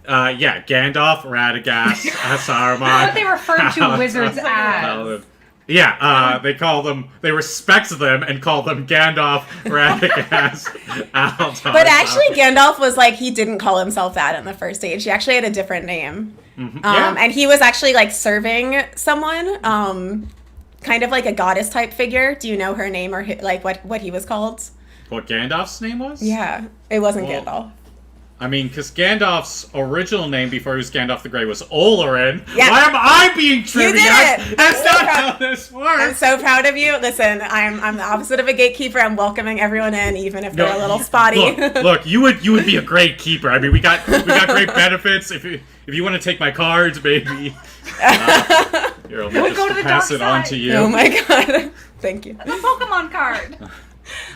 Speaker 5: Gandalf, Radagast, Saruman.
Speaker 2: What they refer to wizards as.
Speaker 5: They respect them and call them Gandalf, Radagast, Alatar.
Speaker 4: But actually, Gandalf was like, he didn't call himself that in the first stage. He actually had a different name. And he was actually like serving someone, kind of like a goddess type figure. Do you know her name or what he was called?
Speaker 5: What Gandalf's name was?
Speaker 4: Yeah, it wasn't Gandalf.
Speaker 5: I mean, because Gandalf's original name before he was Gandalf the Grey was Olorin.
Speaker 4: Yeah.
Speaker 5: Why am I being trivia?
Speaker 4: did it!
Speaker 5: That's
Speaker 4: I'm so
Speaker 5: not
Speaker 4: proud.
Speaker 5: how this works.
Speaker 4: I'm so proud of you. Listen, I'm the opposite of a gatekeeper. I'm welcoming everyone in, even if they're a little spotty.
Speaker 5: Look, you would be a great keeper. I mean, we got great benefits. If you want to take my cards, baby. Here, let me
Speaker 2: Don't go to the
Speaker 5: pass
Speaker 2: dark
Speaker 5: it on
Speaker 2: side.
Speaker 5: to you.
Speaker 4: Oh my god. Thank you.
Speaker 2: The Pokemon card.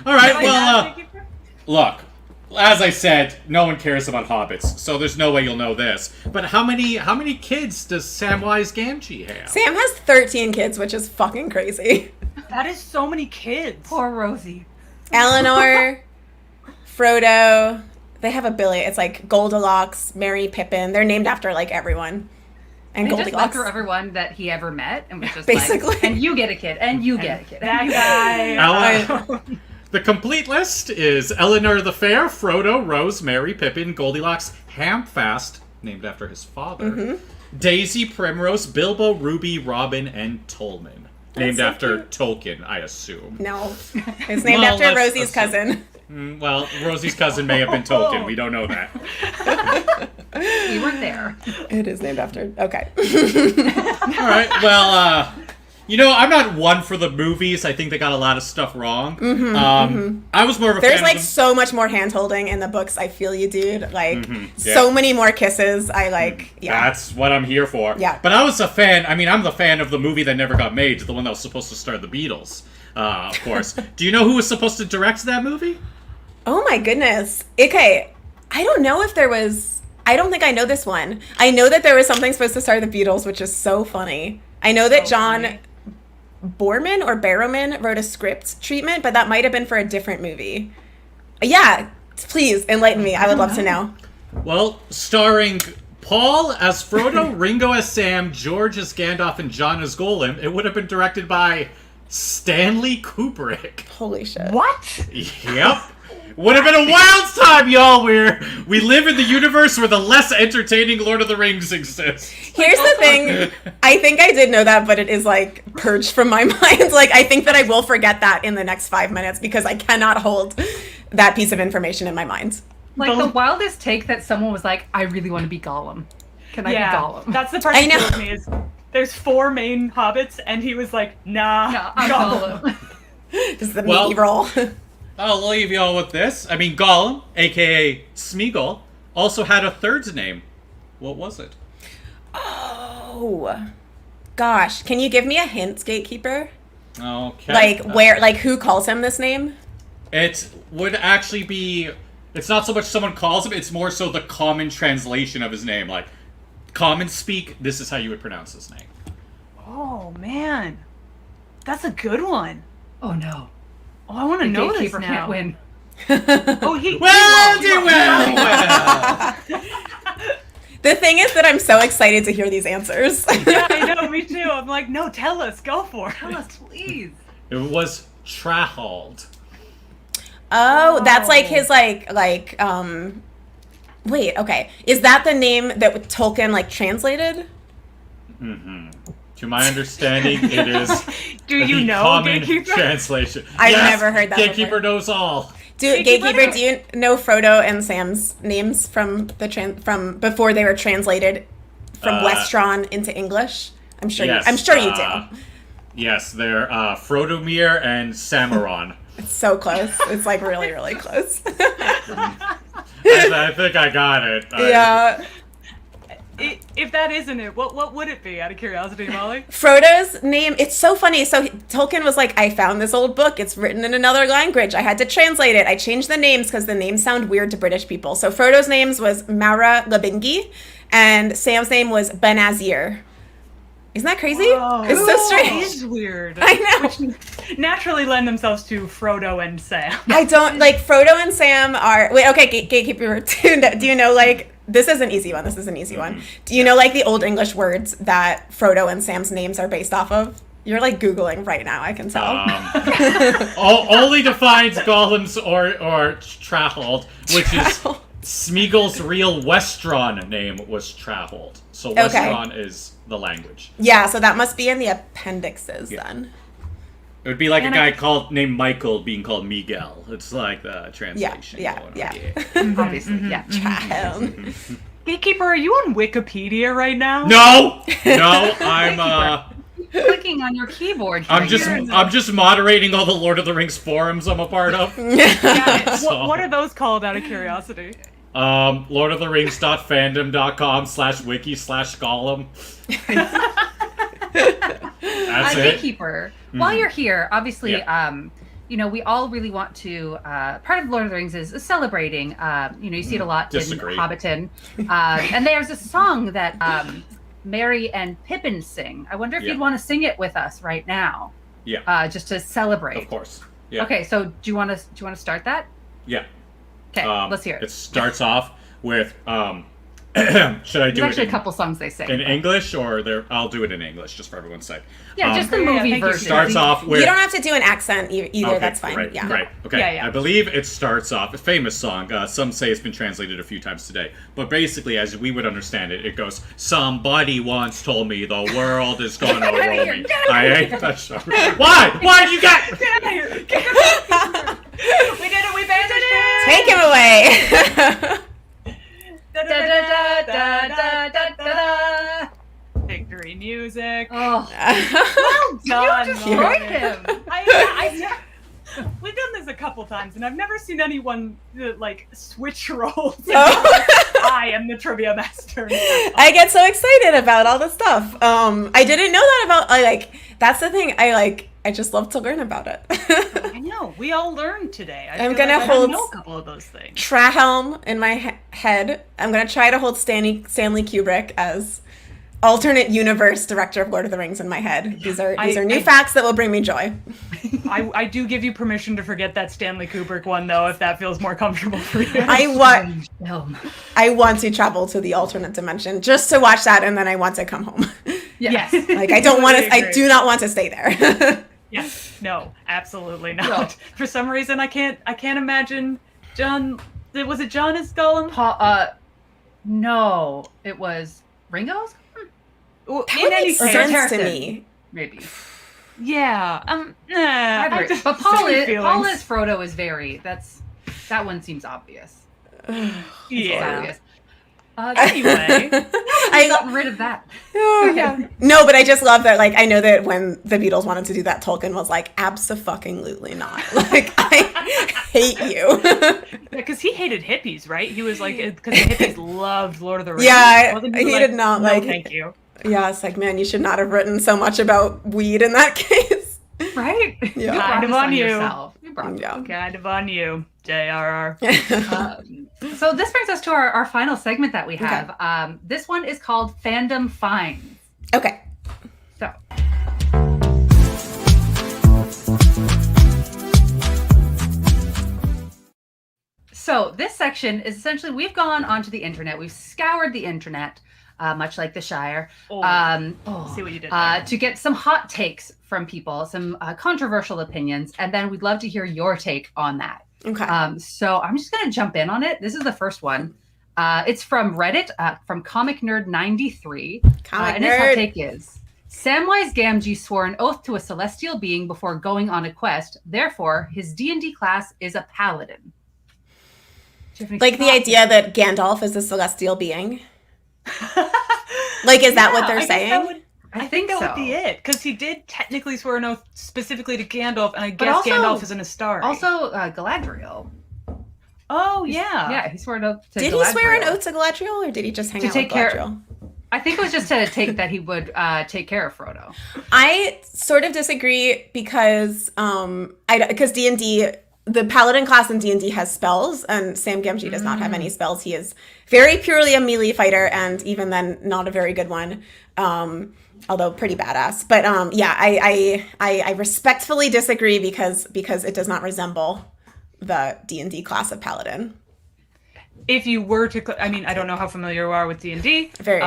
Speaker 5: All right. Well, look. As I said, no one cares about hobbits, so there's no way you'll know this. But how many kids does Samwise Gamgee have?
Speaker 4: Sam has 13 kids, which is fucking crazy.
Speaker 3: That is so many kids.
Speaker 2: Poor Rosie.
Speaker 4: Eleanor, Frodo, they have a billion. It's like Goldilocks, Merry, Pippin. They're named after like everyone. And
Speaker 2: He just went
Speaker 4: Goldilocks.
Speaker 2: through everyone that he ever met and was just
Speaker 4: Basically.
Speaker 2: like, and you get a kid, and you get a kid.
Speaker 3: That
Speaker 2: and you
Speaker 3: guy.
Speaker 5: The complete list is Eleanor the Fair, Frodo, Rose, Merry, Pippin, Goldilocks, Hamfast, named after his father, Daisy, Primrose, Bilbo, Ruby, Robin, and Tolman, named
Speaker 4: so
Speaker 5: after Tolkien, I assume.
Speaker 4: No. It's named
Speaker 5: Well,
Speaker 4: after
Speaker 5: let's
Speaker 4: Rosie's
Speaker 5: assume.
Speaker 4: cousin.
Speaker 5: Well, Rosie's cousin may have been Tolkien. We don't know that.
Speaker 2: We weren't there.
Speaker 4: It is named after. Okay.
Speaker 5: All right. Well, I'm not one for the movies. I think they got a lot of stuff wrong. I was more of a
Speaker 4: There's
Speaker 5: fan
Speaker 4: like
Speaker 5: of
Speaker 4: so much more hand holding in the books. I feel you, dude. Like so many more kisses. I like. Yeah.
Speaker 5: That's what I'm here for.
Speaker 4: Yeah.
Speaker 5: But I was a fan. I mean, I'm the fan of the movie that never got made, the one that was supposed to star the Beatles, of course. Do you know who was supposed to direct that movie?
Speaker 4: Oh my goodness. Okay. I don't know if there was. I don't think I know this one. I know that there was something supposed to star the Beatles, which is so funny. I know that John Borman or Barrowman wrote a script treatment, but that might have been for a different movie. Yeah, please enlighten me. I would love to know.
Speaker 5: Well, starring Paul as Frodo, Ringo as Sam, George as Gandalf, and John as Gollum, it would have been directed by Stanley Kubrick.
Speaker 4: Holy shit.
Speaker 3: What?
Speaker 5: Yep. Would have been a wild time, y'all. We live in the universe where the less entertaining Lord of the Rings exists.
Speaker 4: Here's the thing. I think I did know that, but it is like purged from my mind. Like I think that I will forget that in the next 5 minutes because I cannot hold that piece of information in my mind.
Speaker 2: Like the wildest take that someone was like, I really want to be Gollum. Can I be Gollum?
Speaker 3: That's the part
Speaker 4: I
Speaker 3: that
Speaker 4: know.
Speaker 3: kills me is there's 4 main hobbits, and he was like, nah,
Speaker 2: No, I'm Gollum.
Speaker 4: This is the
Speaker 5: Well-
Speaker 4: meaty roll.
Speaker 5: I'll leave y'all with this. I mean, Gollum, aka Smeagol, also had a third name. What was it?
Speaker 4: Oh, gosh. Can you give me a hint, Gatekeeper?
Speaker 5: Okay.
Speaker 4: Like who calls him this name?
Speaker 5: It would actually be... It's not so much someone calls him, it's more so the common translation of his name. Like, common speak, this is how you would pronounce his name.
Speaker 3: Oh, man. That's a good one.
Speaker 2: Oh no.
Speaker 3: Oh, I want to
Speaker 2: The
Speaker 3: know this
Speaker 2: gatekeeper
Speaker 3: now.
Speaker 2: can't win.
Speaker 3: Oh, he
Speaker 5: Well,
Speaker 3: he won't.
Speaker 5: well.
Speaker 4: The thing is that I'm so excited to hear these answers.
Speaker 3: Yeah, I know, me too. I'm like, no, tell us, go for it.
Speaker 2: Tell us, please.
Speaker 5: It was Trahald.
Speaker 4: Oh, that's like his wait, okay. Is that the name that Tolkien like translated?
Speaker 5: To my understanding, it is
Speaker 3: Do you
Speaker 5: the
Speaker 3: know
Speaker 5: common
Speaker 3: Gatekeeper?
Speaker 5: translation.
Speaker 4: I've
Speaker 5: Yes,
Speaker 4: never heard that
Speaker 5: Gatekeeper
Speaker 4: before.
Speaker 5: knows all.
Speaker 4: Gatekeeper, do you know Frodo and Sam's names from from before they were translated from Westron into English? I'm sure
Speaker 5: Yes,
Speaker 4: I'm sure you do.
Speaker 5: Yes, they're Frodomir and Samaron.
Speaker 4: It's so close. It's like really, really close.
Speaker 5: I think I got it.
Speaker 4: Yeah.
Speaker 3: If that isn't it, what would it be? Out of curiosity, Molly.
Speaker 4: Frodo's name, it's so funny. So Tolkien was like, I found this old book. It's written in another language. I had to translate it. I changed the names because the names sound weird to British people. So Frodo's names was Mara Labingi, and Sam's name was Ben-Azir. Isn't that crazy?
Speaker 3: Whoa.
Speaker 4: It's so
Speaker 3: It
Speaker 4: strange.
Speaker 3: is weird.
Speaker 4: I know.
Speaker 3: Which naturally lend themselves to Frodo and Sam.
Speaker 4: I don't, like, Frodo and Sam are, wait, okay, Gatekeeper, do you know, like, this is an easy one. This is an easy one. Do you know, like, the Old English words that Frodo and Sam's names are based off of? You're, like, Googling right now, I can tell.
Speaker 5: Only defines Golems or Trahold, which is Smeagol's real Westron name was Trahold. So Westron is the language.
Speaker 4: Yeah, so that must be in the appendixes then.
Speaker 5: It would be like a guy named Michael being called Miguel. It's like the translation.
Speaker 4: Yeah.
Speaker 2: Obviously, yeah.
Speaker 4: Child.
Speaker 3: Gatekeeper, are you on Wikipedia right now?
Speaker 5: No, I'm
Speaker 2: Clicking on your keyboard.
Speaker 5: I'm just moderating all the Lord of the Rings forums I'm a part of.
Speaker 3: Yeah.
Speaker 5: So-
Speaker 3: What are those called? Out of curiosity.
Speaker 5: lordoftherings.fandom.com/wiki/Gollum. That's it.
Speaker 2: Gatekeeper. While you're here, obviously, you know, we all really want to. Part of Lord of the Rings is celebrating. You know, you see it a lot
Speaker 5: Disagree.
Speaker 2: in Hobbiton, and there's a song that Merry and Pippin sing. I wonder if you'd want to sing it with us right now.
Speaker 5: Yeah.
Speaker 2: Just to celebrate.
Speaker 5: Of course. Yeah.
Speaker 2: Okay, so do you want to start that?
Speaker 5: Yeah.
Speaker 2: Okay, let's hear it.
Speaker 5: It starts off with should I
Speaker 2: There's
Speaker 5: do
Speaker 2: actually
Speaker 5: it
Speaker 2: a couple songs they sing.
Speaker 5: in English or there? I'll do it in English just for everyone's sake.
Speaker 2: Yeah, just the
Speaker 3: yeah,
Speaker 2: movie
Speaker 3: thank you.
Speaker 2: version.
Speaker 5: Starts off with
Speaker 4: You don't have to do an accent either.
Speaker 5: Okay,
Speaker 4: That's fine.
Speaker 5: Right,
Speaker 4: Yeah.
Speaker 5: Right. Okay.
Speaker 3: Yeah.
Speaker 5: I believe it starts off a famous song. Some say it's been translated a few times today, but basically, as we would understand it, it goes, "Somebody once told me the world is gonna roll me. I ain't the show." Why? Why do you got?
Speaker 3: Get out of here! We did it! We bandaged it!
Speaker 4: Take him away.
Speaker 2: Da, da, da, da, da, da, da, da.
Speaker 3: Victory music.
Speaker 2: Oh,
Speaker 3: Done.
Speaker 2: you destroyed
Speaker 3: Molly.
Speaker 2: him.
Speaker 3: We've done this a couple times, and I've never seen anyone like switch roles.
Speaker 4: Oh.
Speaker 3: I am the trivia master.
Speaker 4: I get so excited about all this stuff. I didn't know that about. That's the thing. I just love to learn about it.
Speaker 3: I know. We all learned today.
Speaker 4: I'm
Speaker 3: feel
Speaker 4: gonna
Speaker 3: like
Speaker 4: hold
Speaker 3: I know a couple of those things.
Speaker 4: Trahelm in my head. I'm gonna try to hold Stanley Kubrick as alternate universe director of Lord of the Rings in my head. These are new facts that will bring me joy.
Speaker 3: I do give you permission to forget that Stanley Kubrick one, though, if that feels more comfortable for you.
Speaker 4: I want to travel to the alternate dimension just to watch that, and then I want to come home.
Speaker 3: Yes.
Speaker 4: Like I don't want to.
Speaker 3: Totally
Speaker 4: I do not want to stay there.
Speaker 3: Yes. No, absolutely not. For some reason, I can't imagine John. Was it John as Gollum?
Speaker 2: No, it was Ringo's.
Speaker 3: Well,
Speaker 4: That would make sense to me.
Speaker 2: Maybe.
Speaker 3: Yeah.
Speaker 2: But Paul is Frodo is very. That one seems obvious.
Speaker 3: Yeah.
Speaker 2: Obvious.
Speaker 3: Anyway,
Speaker 2: I've gotten rid of that.
Speaker 4: Oh, yeah. No, but I just love that. Like, I know that when the Beatles wanted to do that, Tolkien was like, "Abso-fucking-lutely not." Like, I hate you.
Speaker 3: because he hated hippies, right? He was like, because the hippies loved Lord of the Rings.
Speaker 4: Yeah,
Speaker 3: Wasn't
Speaker 4: he
Speaker 3: like,
Speaker 4: did not
Speaker 3: no,
Speaker 4: like.
Speaker 3: Thank you.
Speaker 4: Yeah, it's like, man, you should not have written so much about weed in that case.
Speaker 2: Right?
Speaker 4: Yeah.
Speaker 2: You brought
Speaker 3: Kind of
Speaker 2: this
Speaker 3: on you.
Speaker 2: yourself. You brought this.
Speaker 4: Yeah.
Speaker 3: Kind of on you, JRR.
Speaker 2: So this brings us to our final segment that we have. This one is called Fandom Finds.
Speaker 4: Okay.
Speaker 2: So. So this section is essentially, we've gone onto the internet, we've scoured the internet, much like the Shire,
Speaker 3: See what you did there.
Speaker 2: to get some hot takes from people, some controversial opinions, and then we'd love to hear your take on that.
Speaker 4: Okay.
Speaker 2: So I'm just going to jump in on it. This is the first one. It's from Reddit, from Comic Nerd 93.
Speaker 4: Comic
Speaker 2: and his hot
Speaker 4: Nerd.
Speaker 2: take is, Samwise Gamgee swore an oath to a celestial being before going on a quest. Therefore, his D&D class is a paladin. Do you have any
Speaker 4: Like the
Speaker 2: thoughts?
Speaker 4: idea that Gandalf is a celestial being. Like, is that what they're saying?
Speaker 2: I think
Speaker 3: that
Speaker 2: so.
Speaker 3: would be it, because he did technically swear an oath specifically to Gandalf, and I
Speaker 2: But
Speaker 3: guess
Speaker 2: also-
Speaker 3: Gandalf is an Astari.
Speaker 2: Also, Galadriel.
Speaker 3: oh yeah,
Speaker 2: Yeah, he swore an oath to
Speaker 4: Did
Speaker 2: Galadriel.
Speaker 4: he swear an oath to Galadriel, or did he just hang
Speaker 2: To
Speaker 4: out
Speaker 2: take
Speaker 4: with
Speaker 2: care-
Speaker 4: Galadriel?
Speaker 2: I think it was just to take that he would take care of Frodo.
Speaker 4: I sort of disagree because because D&D, the paladin class in D&D has spells, and Sam Gamgee does not have any spells. He is very purely a melee fighter, and even then, not a very good one. Although pretty badass. But yeah, I respectfully disagree because it does not resemble the D&D class of paladin.
Speaker 3: if you were to, I mean, I don't know how familiar you are with D&D.
Speaker 4: Very.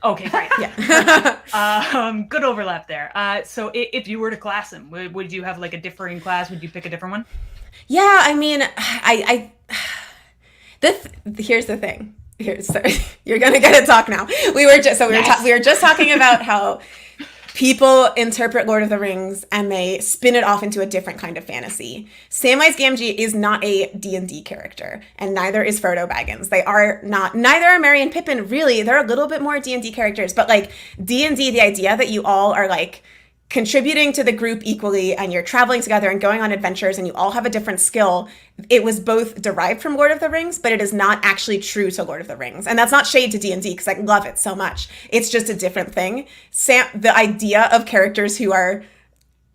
Speaker 3: Okay, great.
Speaker 4: Yeah.
Speaker 3: Good overlap there. So if you were to class him, would you have like a differing class? Would you pick a different one?
Speaker 4: Yeah, I mean, here's the thing. You're gonna get to talk now. We were just talking about how people interpret Lord of the Rings and they spin it off into a different kind of fantasy. Samwise Gamgee is not a D&D character, and neither is Frodo Baggins. Neither are Merry and Pippin, really. They're a little bit more D&D characters, but like D&D, the idea that you all are like contributing to the group equally and you're traveling together and going on adventures and you all have a different skill, it was both derived from Lord of the Rings, but it is not actually true to Lord of the Rings. And that's not shade to D&D because I love it so much. It's just a different thing. The idea of characters who are...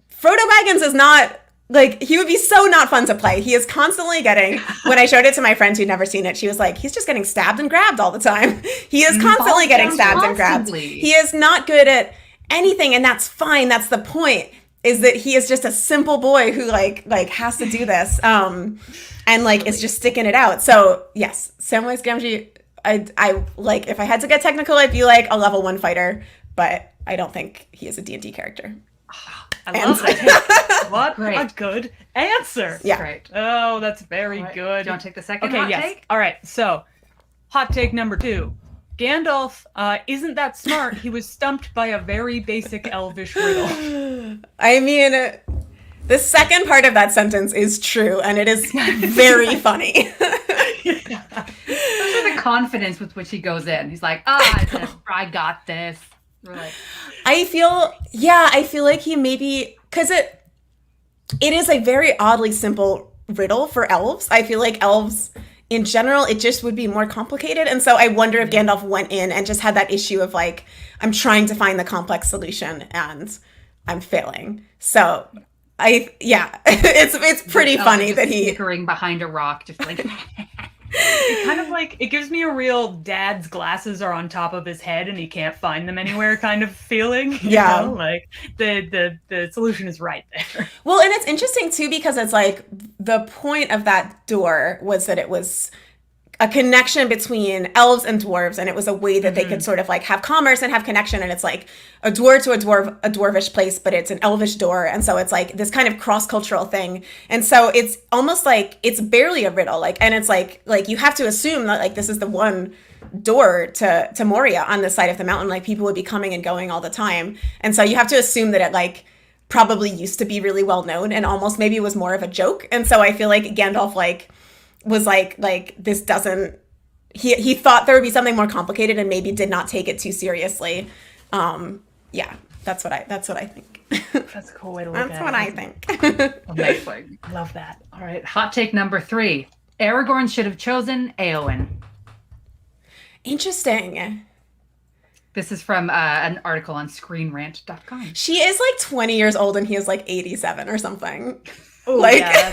Speaker 4: Frodo Baggins is not... Like, he would be so not fun to play. He is constantly getting... When I showed it to my friend who'd never seen it, she was like, he's just getting stabbed and grabbed all the time. He is constantly getting stabbed and grabbed. He is not good at anything, and that's fine. That's the point, is that he is just a simple boy who like has to do this and like is just sticking it out. So yes, Samwise Gamgee, I like, if I had to get technical, I'd be like a level 1 fighter, but I don't think he is a D&D character.
Speaker 3: I love it. What a good answer.
Speaker 4: Yeah.
Speaker 2: Great.
Speaker 3: Oh, that's very good.
Speaker 2: Do you want to take the second
Speaker 3: Okay,
Speaker 2: hot
Speaker 3: yes.
Speaker 2: take?
Speaker 3: All right, so hot take number 2. Gandalf isn't that smart. He was stumped by a very basic elvish riddle.
Speaker 4: I mean, the second part of that sentence is true, and it is very funny.
Speaker 2: Especially the confidence with which he goes in. He's like, I got this. We're like,
Speaker 4: I feel like he maybe, because it is a very oddly simple riddle for elves. I feel like elves in general, it just would be more complicated. And so I wonder if Gandalf went in and just had that issue of like, I'm trying to find the complex solution and I'm failing. So it's pretty funny that he...
Speaker 2: snickering behind a rock, just like...
Speaker 3: It kind of like, it gives me a real dad's glasses are on top of his head and he can't find them anywhere kind of feeling. You know? Like the solution is right there.
Speaker 4: Well, and it's interesting too, because it's like the point of that door was that it was a connection between elves and dwarves, and it was a way that they could sort of like have commerce and have connection. And it's like a dwarf to a dwarvish place, but it's an elvish door, and so it's like this kind of cross-cultural thing. And so it's almost like it's barely a riddle, like, and it's like you have to assume that like this is the one door to Moria on this side of the mountain. Like people would be coming and going all the time, and so you have to assume that it like probably used to be really well known and almost maybe was more of a joke. And so I feel like Gandalf was like this doesn't, he thought there would be something more complicated and maybe did not take it too seriously. Yeah, that's what I think.
Speaker 3: That's a cool way to look at it.
Speaker 4: That's what I think.
Speaker 2: Amazing.
Speaker 3: Love that.
Speaker 2: All right, hot take number 3. Aragorn should have chosen Éowyn.
Speaker 4: Interesting.
Speaker 2: This is from an article on ScreenRant.com.
Speaker 4: She is like 20 years old and he is like 87 or something.
Speaker 3: Oh,
Speaker 4: Like,
Speaker 3: yeah,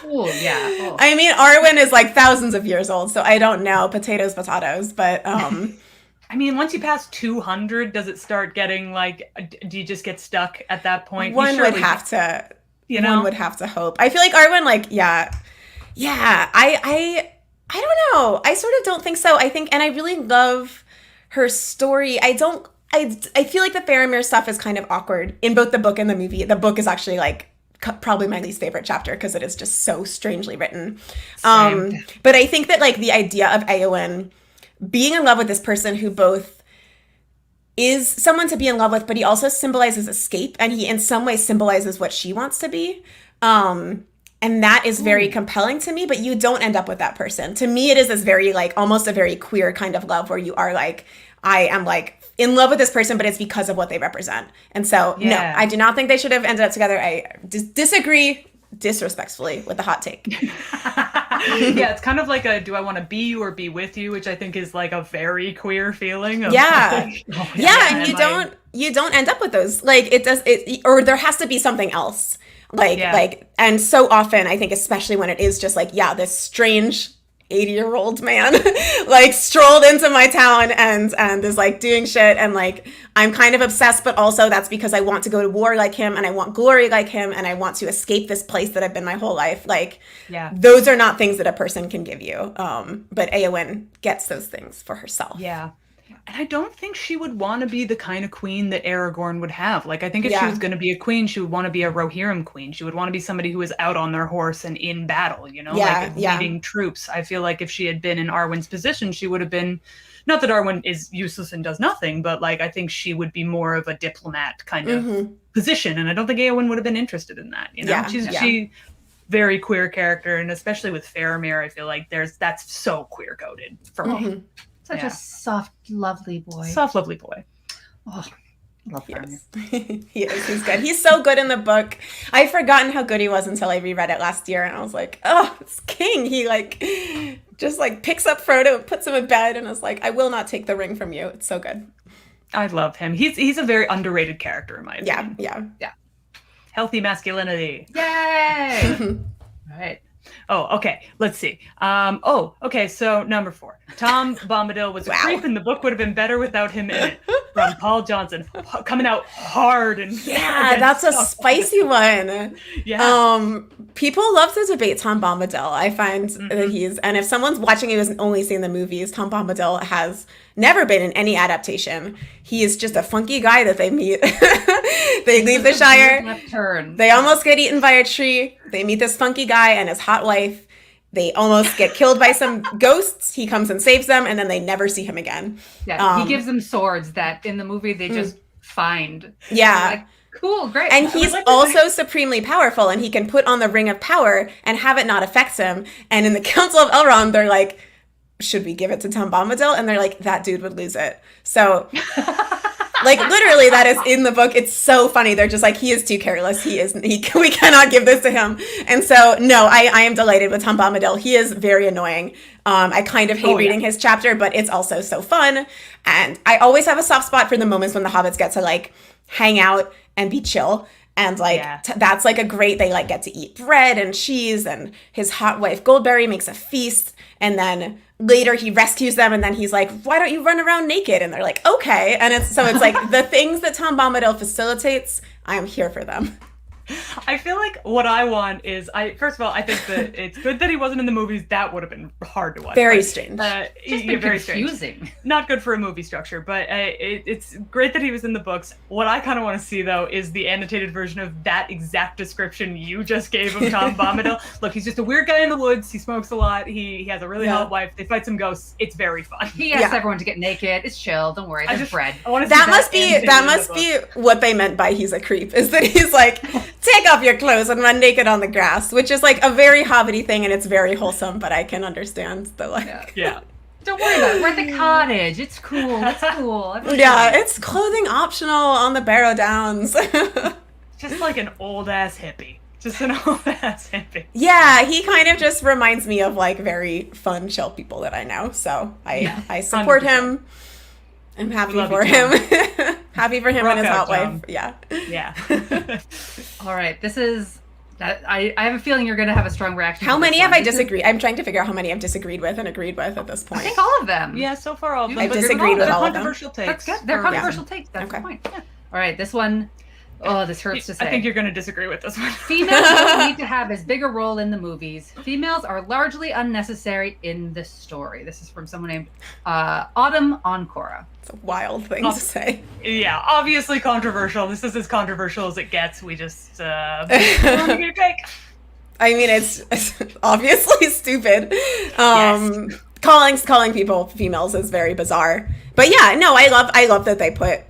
Speaker 2: Oh, yeah. Oh.
Speaker 4: I mean, Arwen is like thousands of years old, so I don't know, potatoes, but
Speaker 3: I mean, once you pass 200, does it start getting like, do you just get stuck at that point?
Speaker 4: one would have to,
Speaker 3: one
Speaker 4: would have to hope. I feel like Arwen, like, yeah, I don't know. I sort of don't think so. I think, and I really love her story. I feel like the Faramir stuff is kind of awkward in both the book and the movie. The book is actually like probably my least favorite chapter because it is just so strangely written.
Speaker 2: Same.
Speaker 4: But I think that like the idea of Eowyn being in love with this person who both is someone to be in love with, but he also symbolizes escape, and he in some way symbolizes what she wants to be. And that is very compelling to me, but you don't end up with that person. To me, it is this very like almost a very queer kind of love where you are like, I am like in love with this person, but it's because of what they represent. And so, no, I do not think they should have ended up together. I disagree disrespectfly with the hot take.
Speaker 3: Yeah, it's kind of like a do I want to be you or be with you, which I think is like a very queer feeling. Of
Speaker 4: Yeah.
Speaker 3: like,
Speaker 4: And you don't end up with those. Like or there has to be something else. And so often I think, especially when it is just like, this strange 80-year-old man like strolled into my town and is like doing shit, and like I'm kind of obsessed, but also that's because I want to go to war like him, and I want glory like him, and I want to escape this place that I've been my whole life. Like, those are not things that a person can give you. But Eowyn gets those things for herself.
Speaker 3: Yeah. And I don't think she would want to be the kind of queen that Aragorn would have. Like, I think if she was going to be a queen, she would want to be a Rohirrim queen. She would want to be somebody who is out on their horse and in battle, like leading troops. I feel like if she had been in Arwen's position, she would have been, not that Arwen is useless and does nothing, but like I think she would be more of a diplomat kind of position. And I don't think Eowyn would have been interested in that. She's very queer character, and especially with Faramir, I feel like that's so queer coded for me.
Speaker 2: Such a soft, lovely boy.
Speaker 3: Soft, lovely boy.
Speaker 2: Oh, love Faramir.
Speaker 4: He is. He's good. He's so good in the book. I'd forgotten how good he was until I reread it last year, and I was like, oh, it's king. He like just like picks up Frodo and puts him in bed, and is like, I will not take the ring from you. It's so good.
Speaker 3: I love him. He's a very underrated character in my opinion.
Speaker 4: Yeah.
Speaker 3: Healthy masculinity.
Speaker 2: Yay! All right.
Speaker 3: Oh, okay. Let's see. Okay. So number 4, Tom Bombadil was a creep, and the book would have been better without him in it. From Paul Johnson, coming out hard and
Speaker 4: that's a spicy one.
Speaker 3: Yeah.
Speaker 4: People love to debate Tom Bombadil. I find that and if someone's watching who hasn't only seen the movies, Tom Bombadil has never been in any adaptation. He is just a funky guy that they meet. They leave the Shire.
Speaker 2: Left turn.
Speaker 4: They almost get eaten by a tree. They meet this funky guy and his hot wife. They almost get killed by some ghosts. He comes and saves them, and then they never see him again.
Speaker 2: Yeah, he gives them swords that in the movie they just find.
Speaker 4: Yeah.
Speaker 2: Like, cool, great.
Speaker 4: And he's also supremely powerful, and he can put on the Ring of Power and have it not affect him. And in the Council of Elrond, they're like, should we give it to Tom Bombadil? And they're like, that dude would lose it. So... like, literally, that is in the book. It's so funny. They're just like, he is too careless. We cannot give this to him. And so, no, I am delighted with Tom Bombadil. He is very annoying. I kind of hate reading his chapter, but it's also so fun. And I always have a soft spot for the moments when the hobbits get to, like, hang out and be chill. And, like, that's, like, they, like, get to eat bread and cheese. And his hot wife, Goldberry, makes a feast. And then... later he rescues them, and then he's like, why don't you run around naked? And they're like, okay. And it's like the things that Tom Bombadil facilitates, I am here for them.
Speaker 3: I feel like what I want is, first of all, I think that it's good that he wasn't in the movies. That would have been hard to watch.
Speaker 4: Very strange.
Speaker 3: Very
Speaker 2: confusing.
Speaker 3: Strange. Not good for a movie structure, but it's great that he was in the books. What I kind of want to see, though, is the annotated version of that exact description you just gave of Tom Bombadil. Look, he's just a weird guy in the woods. He smokes a lot. He has a really hot wife. They fight some ghosts. It's very fun.
Speaker 2: He asks everyone to get naked. It's chill. Don't worry. There's bread.
Speaker 4: That must be what they meant by he's a creep, is that he's like, take off your clothes and run naked on the grass, which is like a very hobbity thing, and it's very wholesome, but I can understand the like.
Speaker 3: Yeah.
Speaker 2: Don't worry about it. We're at the cottage. It's cool. It's cool.
Speaker 4: It's clothing optional on the Barrow Downs.
Speaker 3: Just like an old ass hippie. Just an old ass hippie.
Speaker 4: Yeah, he kind of just reminds me of like very fun, chill people that I know. So I support 100%. Him. I'm happy for him. Happy for him and his hot wife. Yeah.
Speaker 2: All right. This is that. I have a feeling you're going to have a strong reaction.
Speaker 4: How many have I disagreed? I'm trying to figure out how many I've disagreed with and agreed with at this point.
Speaker 2: I think all of them.
Speaker 3: Yeah, so far all of them.
Speaker 4: I've disagreed with all of them.
Speaker 3: Controversial takes.
Speaker 2: That's good. They're controversial takes. That's the point. Yeah. All right. This one. Oh, this hurts to say.
Speaker 3: I think you're going to disagree with this one.
Speaker 2: Females don't need to have as big a role in the movies. Females are largely unnecessary in the story. This is from someone named Autumn Ancora.
Speaker 4: It's a wild thing to say.
Speaker 3: Yeah, obviously controversial. This is as controversial as it gets. We just take.
Speaker 4: I mean, it's obviously stupid.
Speaker 3: Yes.
Speaker 4: Calling people females is very bizarre. But yeah, no, I love that they put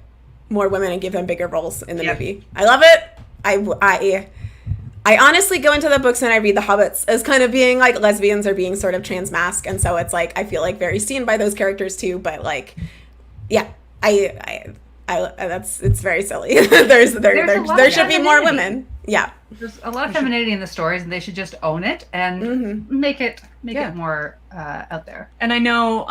Speaker 4: more women and give them bigger roles in the movie. I love it. I honestly go into the books and I read the hobbits as kind of being like lesbians or being sort of trans-masc, and so it's like I feel like very seen by those characters too. But like, yeah, it's very silly. there should be more women. Yeah,
Speaker 2: there's a lot of femininity in the stories, and they should just own it and make it more out there.
Speaker 3: And I know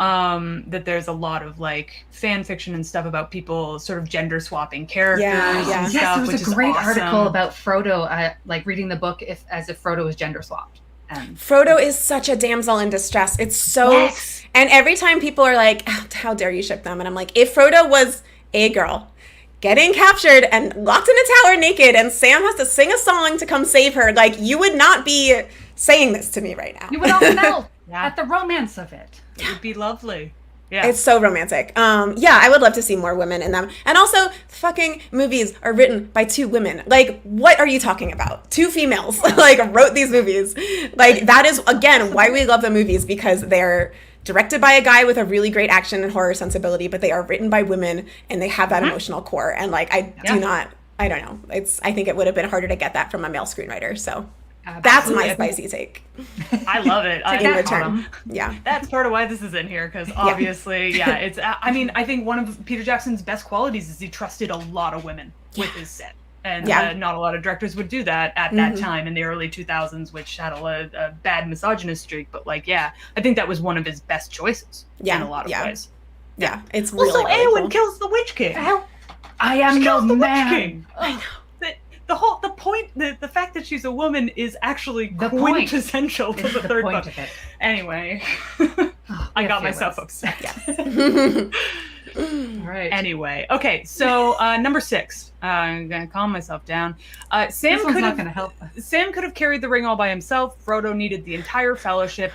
Speaker 3: that there's a lot of like fan fiction and stuff about people sort of gender swapping characters. And stuff,
Speaker 2: yes, there was
Speaker 3: which
Speaker 2: a great
Speaker 3: awesome.
Speaker 2: article about Frodo, like reading the book as if Frodo was gender swapped. And
Speaker 4: Frodo is such a damsel in distress. It's so,
Speaker 2: yes.
Speaker 4: And every time people are like, "How dare you ship them?" and I'm like, if Frodo was a girl getting captured and locked in a tower naked, and Sam has to sing a song to come save her, like, you would not be saying this to me right now.
Speaker 2: You would all melt at the romance of it.
Speaker 3: It would be lovely. Yeah.
Speaker 4: It's so romantic. Yeah, I would love to see more women in them. And also, fucking movies are written by 2 women. Like, what are you talking about? 2 females, like, wrote these movies. Like, that is, again, why we love the movies, because they're directed by a guy with a really great action and horror sensibility, but they are written by women and they have that emotional core. And like, I don't know. I think it would have been harder to get that from a male screenwriter. So that's my spicy take.
Speaker 3: I love it.
Speaker 4: In return. Yeah.
Speaker 3: That's part of why this is in here, because obviously, it's, I mean, I think one of Peter Jackson's best qualities is he trusted a lot of women with his set. And not a lot of directors would do that at that time in the early 2000s, which had a bad misogynist streak. But like, I think that was one of his best choices in a lot of ways.
Speaker 4: Yeah, it's really,
Speaker 3: also
Speaker 4: really
Speaker 3: Eowyn
Speaker 4: cool.
Speaker 3: kills the Witch King.
Speaker 2: I am no man.
Speaker 3: I know. The point, the fact that she's a woman is actually
Speaker 2: The
Speaker 3: quintessential to the third
Speaker 2: point
Speaker 3: book.
Speaker 2: of it.
Speaker 3: Anyway, I got myself upset.
Speaker 2: All right.
Speaker 3: Anyway, okay, so number 6. I'm gonna calm myself down. Sam
Speaker 2: This one's
Speaker 3: could
Speaker 2: not
Speaker 3: have
Speaker 2: going to help.
Speaker 3: Sam could have carried the ring all by himself. Frodo needed the entire fellowship.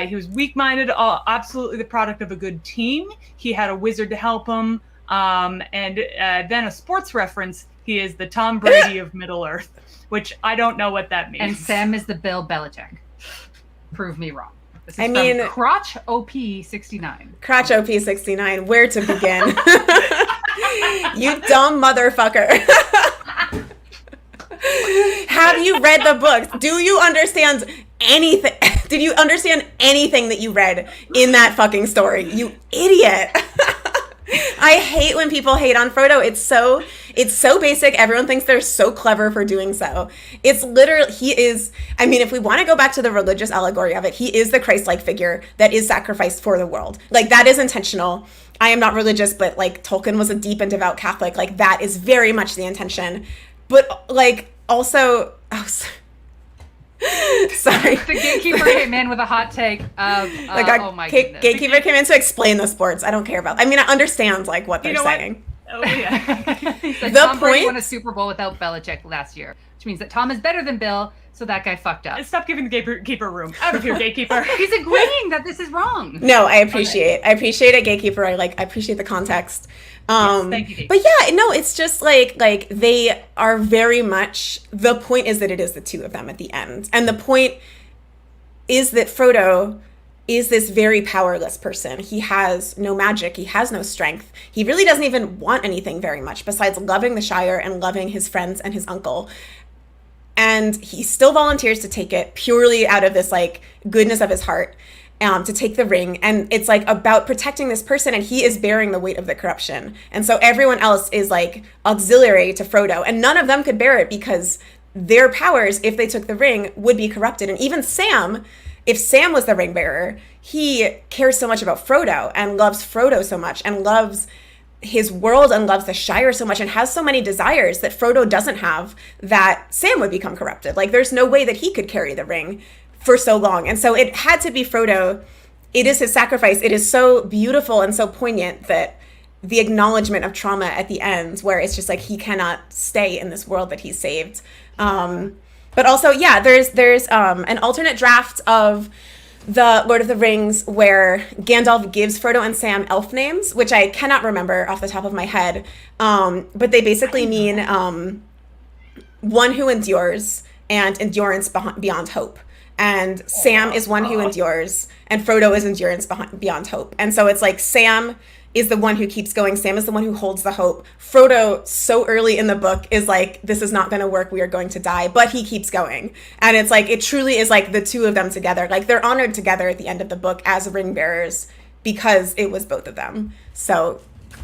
Speaker 3: He was weak-minded, absolutely the product of a good team. He had a wizard to help him. And then a sports reference, he is the Tom Brady of Middle-earth, which I don't know what that means.
Speaker 2: And Sam is the Bill Belichick. Prove me wrong. This is
Speaker 4: from
Speaker 2: Crotch OP69.
Speaker 4: Crotch OP69, where to begin? You dumb motherfucker. Have you read the books? Do you understand anything? Did you understand anything that you read in that fucking story? You idiot. I hate when people hate on Frodo. It's so basic. Everyone thinks they're so clever for doing so. It's literally, he is, I mean, if we want to go back to the religious allegory of it, he is the Christ-like figure that is sacrificed for the world. Like, that is intentional. I am not religious, but like Tolkien was a deep and devout Catholic. Like, that is very much the intention. But like, also, sorry.
Speaker 2: The gatekeeper came in with a hot take of, oh my goodness.
Speaker 4: Gatekeeper came in to explain the sports. I don't care about, I mean, I understand like what they're saying.
Speaker 3: Oh, yeah.
Speaker 2: Tom Brady won a Super Bowl without Belichick last year, which means that Tom is better than Bill, so that guy fucked up.
Speaker 3: Stop giving the gatekeeper room. Out of here, gatekeeper.
Speaker 2: He's agreeing that this is wrong.
Speaker 4: No, I appreciate it, gatekeeper. I appreciate the context.
Speaker 3: Yes, thank you,
Speaker 4: but yeah, no, it's just like they are very much, the point is that it is the 2 of them at the end. And the point is that Frodo is this very powerless person. He has no magic. He has no strength. He really doesn't even want anything very much besides loving the Shire and loving his friends and his uncle. And he still volunteers to take it purely out of this like goodness of his heart, to take the ring. And it's like about protecting this person, and he is bearing the weight of the corruption. And so everyone else is like auxiliary to Frodo, and none of them could bear it because their powers, if they took the ring, would be corrupted. And even Sam, if Sam was the ring bearer, he cares so much about Frodo and loves Frodo so much and loves his world and loves the Shire so much and has so many desires that Frodo doesn't have, that Sam would become corrupted. Like, there's no way that he could carry the ring for so long. And so it had to be Frodo. It is his sacrifice. It is so beautiful and so poignant that the acknowledgement of trauma at the end, where it's just like he cannot stay in this world that he's saved. But also, yeah, there's an alternate draft of the Lord of the Rings where Gandalf gives Frodo and Sam elf names, which I cannot remember off the top of my head. But they basically mean one who endures and endurance beyond hope. And Sam is one who endures, and Frodo is endurance beyond hope. And so it's like Sam is the one who keeps going. Sam is the one who holds the hope. Frodo, so early in the book, is like, this is not going to work. We are going to die. But he keeps going. And it's like, it truly is like the two of them together. Like, they're honored together at the end of the book as ring bearers because it was both of them. So,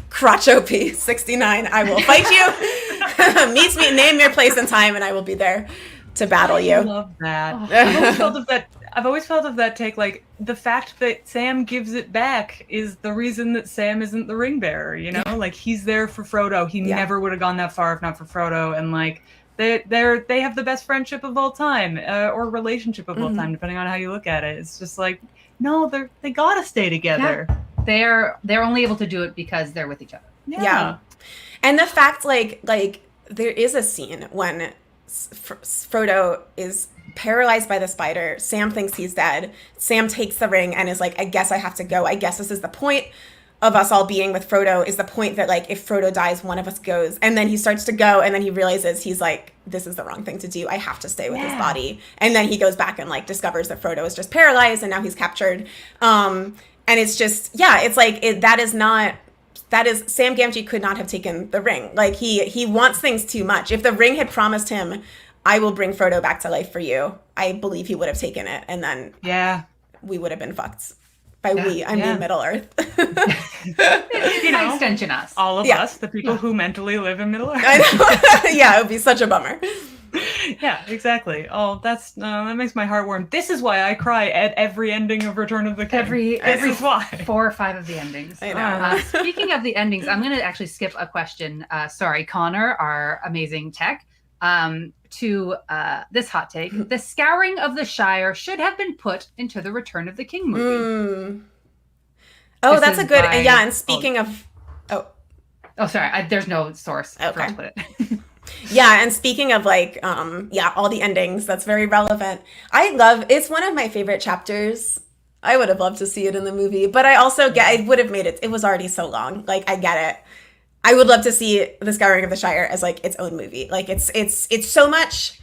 Speaker 4: crotch OP 69, I will fight you. Meet me, name your place and time, and I will be there to battle you.
Speaker 3: I love that. I've always felt of that take, like, the fact that Sam gives it back is the reason that Sam isn't the ring bearer, you know? Like, he's there for Frodo. He never would have gone that far if not for Frodo. And, like, they have the best friendship of all time, or relationship of all time, depending on how you look at it. It's just like, no, they gotta stay together.
Speaker 2: Yeah. They're only able to do it because they're with each other.
Speaker 4: Yeah. And the fact, like there is a scene when Frodo is paralyzed by the spider. Sam thinks he's dead. Sam takes the ring and is like, I guess I have to go. I guess this is the point of us all being with Frodo, is the point that, like, if Frodo dies, one of us goes. And then he starts to go, and then he realizes he's like, this is the wrong thing to do. I have to stay with his body. And then he goes back and, like, discovers that Frodo is just paralyzed and now he's captured. And it's just, it's like, that is Sam Gamgee could not have taken the ring. Like, he wants things too much. If the ring had promised him, I will bring Frodo back to life for you, I believe he would have taken it, and then we would have been fucked. By we, I mean Middle Earth.
Speaker 2: You know, extension us.
Speaker 3: All of us, the people who mentally live in Middle Earth.
Speaker 4: I know. Yeah, it would be such a bummer.
Speaker 3: Yeah, exactly. Oh, that makes my heart warm. This is why I cry at every ending of Return of the King.
Speaker 2: Every
Speaker 3: why
Speaker 2: 4 or 5 of the endings.
Speaker 4: I know.
Speaker 2: Speaking of the endings, I'm going to actually skip a question. Sorry, Connor, our amazing tech. To this hot take, the Scouring of the Shire should have been put into the Return of the King movie.
Speaker 4: Oh, that's a good. And speaking of,
Speaker 2: sorry, there's no source for us to put it.
Speaker 4: Yeah, and speaking of, like, all the endings, that's very relevant. It's one of my favorite chapters. I would have loved to see it in the movie, but I also I would have made it. It was already so long. Like, I get it. I would love to see The Scouring of the Shire as, like, its own movie. Like, it's so much.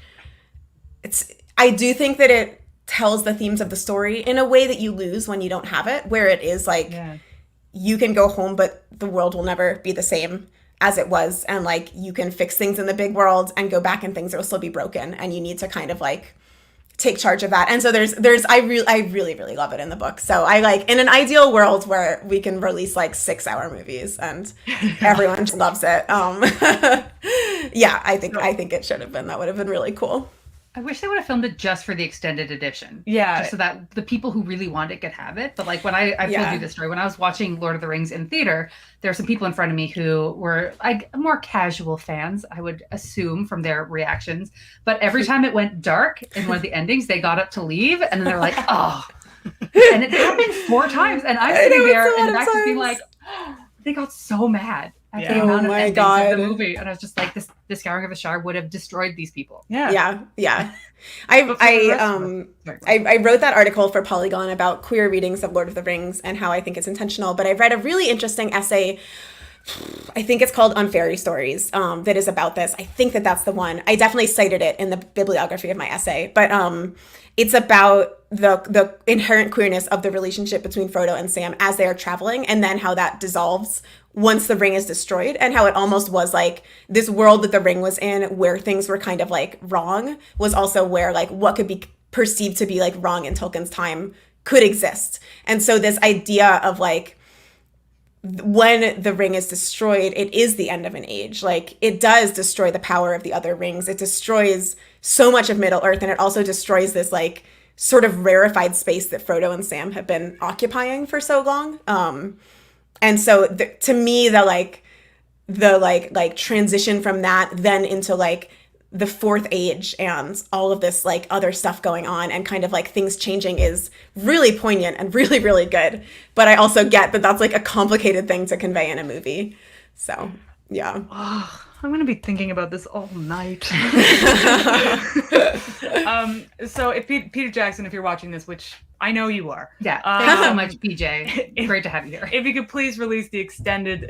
Speaker 4: I do think that it tells the themes of the story in a way that you lose when you don't have it, where it is like, you can go home, but the world will never be the same as it was. And, like, you can fix things in the big world and go back and things will still be broken. And you need to kind of, like, take charge of that. And so I really, really love it in the book. So I, like, in an ideal world where we can release, like, 6-hour movies and everyone just loves it. I think it should have been. That would have been really cool.
Speaker 2: I wish they would have filmed it just for the extended edition.
Speaker 3: Yeah.
Speaker 2: Just so that the people who really want it could have it. But, like, when I've told you this story, when I was watching Lord of the Rings in theater, there were some people in front of me who were, like, more casual fans, I would assume from their reactions. But every time it went dark in one of the endings, they got up to leave and then they're like, oh. And it happened 4 times. And I'm sitting there in the back being like, oh, they got so mad at the amount of endings of the movie. And I was just like, the Scouring of the Shire would have destroyed these people.
Speaker 4: Yeah. I wrote that article for Polygon about queer readings of Lord of the Rings and how I think it's intentional. But I've read a really interesting essay, I think it's called On Fairy Stories, that is about this. I think that's the one. I definitely cited it in the bibliography of my essay. But it's about the inherent queerness of the relationship between Frodo and Sam as they are traveling, and then how that dissolves once the ring is destroyed, and how it almost was like this world that the ring was in where things were kind of, like, wrong was also where, like, what could be perceived to be, like, wrong in Tolkien's time could exist. And so this idea of, like, when the ring is destroyed, it is the end of an age. Like, it does destroy the power of the other rings. It destroys so much of Middle Earth, and it also destroys this, like, sort of rarefied space that Frodo and Sam have been occupying for so long. And so to me, the transition from that then into, like, the fourth age and all of this like other stuff going on and kind of like things changing is really poignant and really, really good. But I also get that that's like a complicated thing to convey in a movie. So, yeah.
Speaker 3: Oh, I'm going to be thinking about this all night. So if Peter Jackson, if you're watching this, which I know you are.
Speaker 2: Yeah. Thanks so much, PJ. Great to have you here.
Speaker 3: If you could please release the extended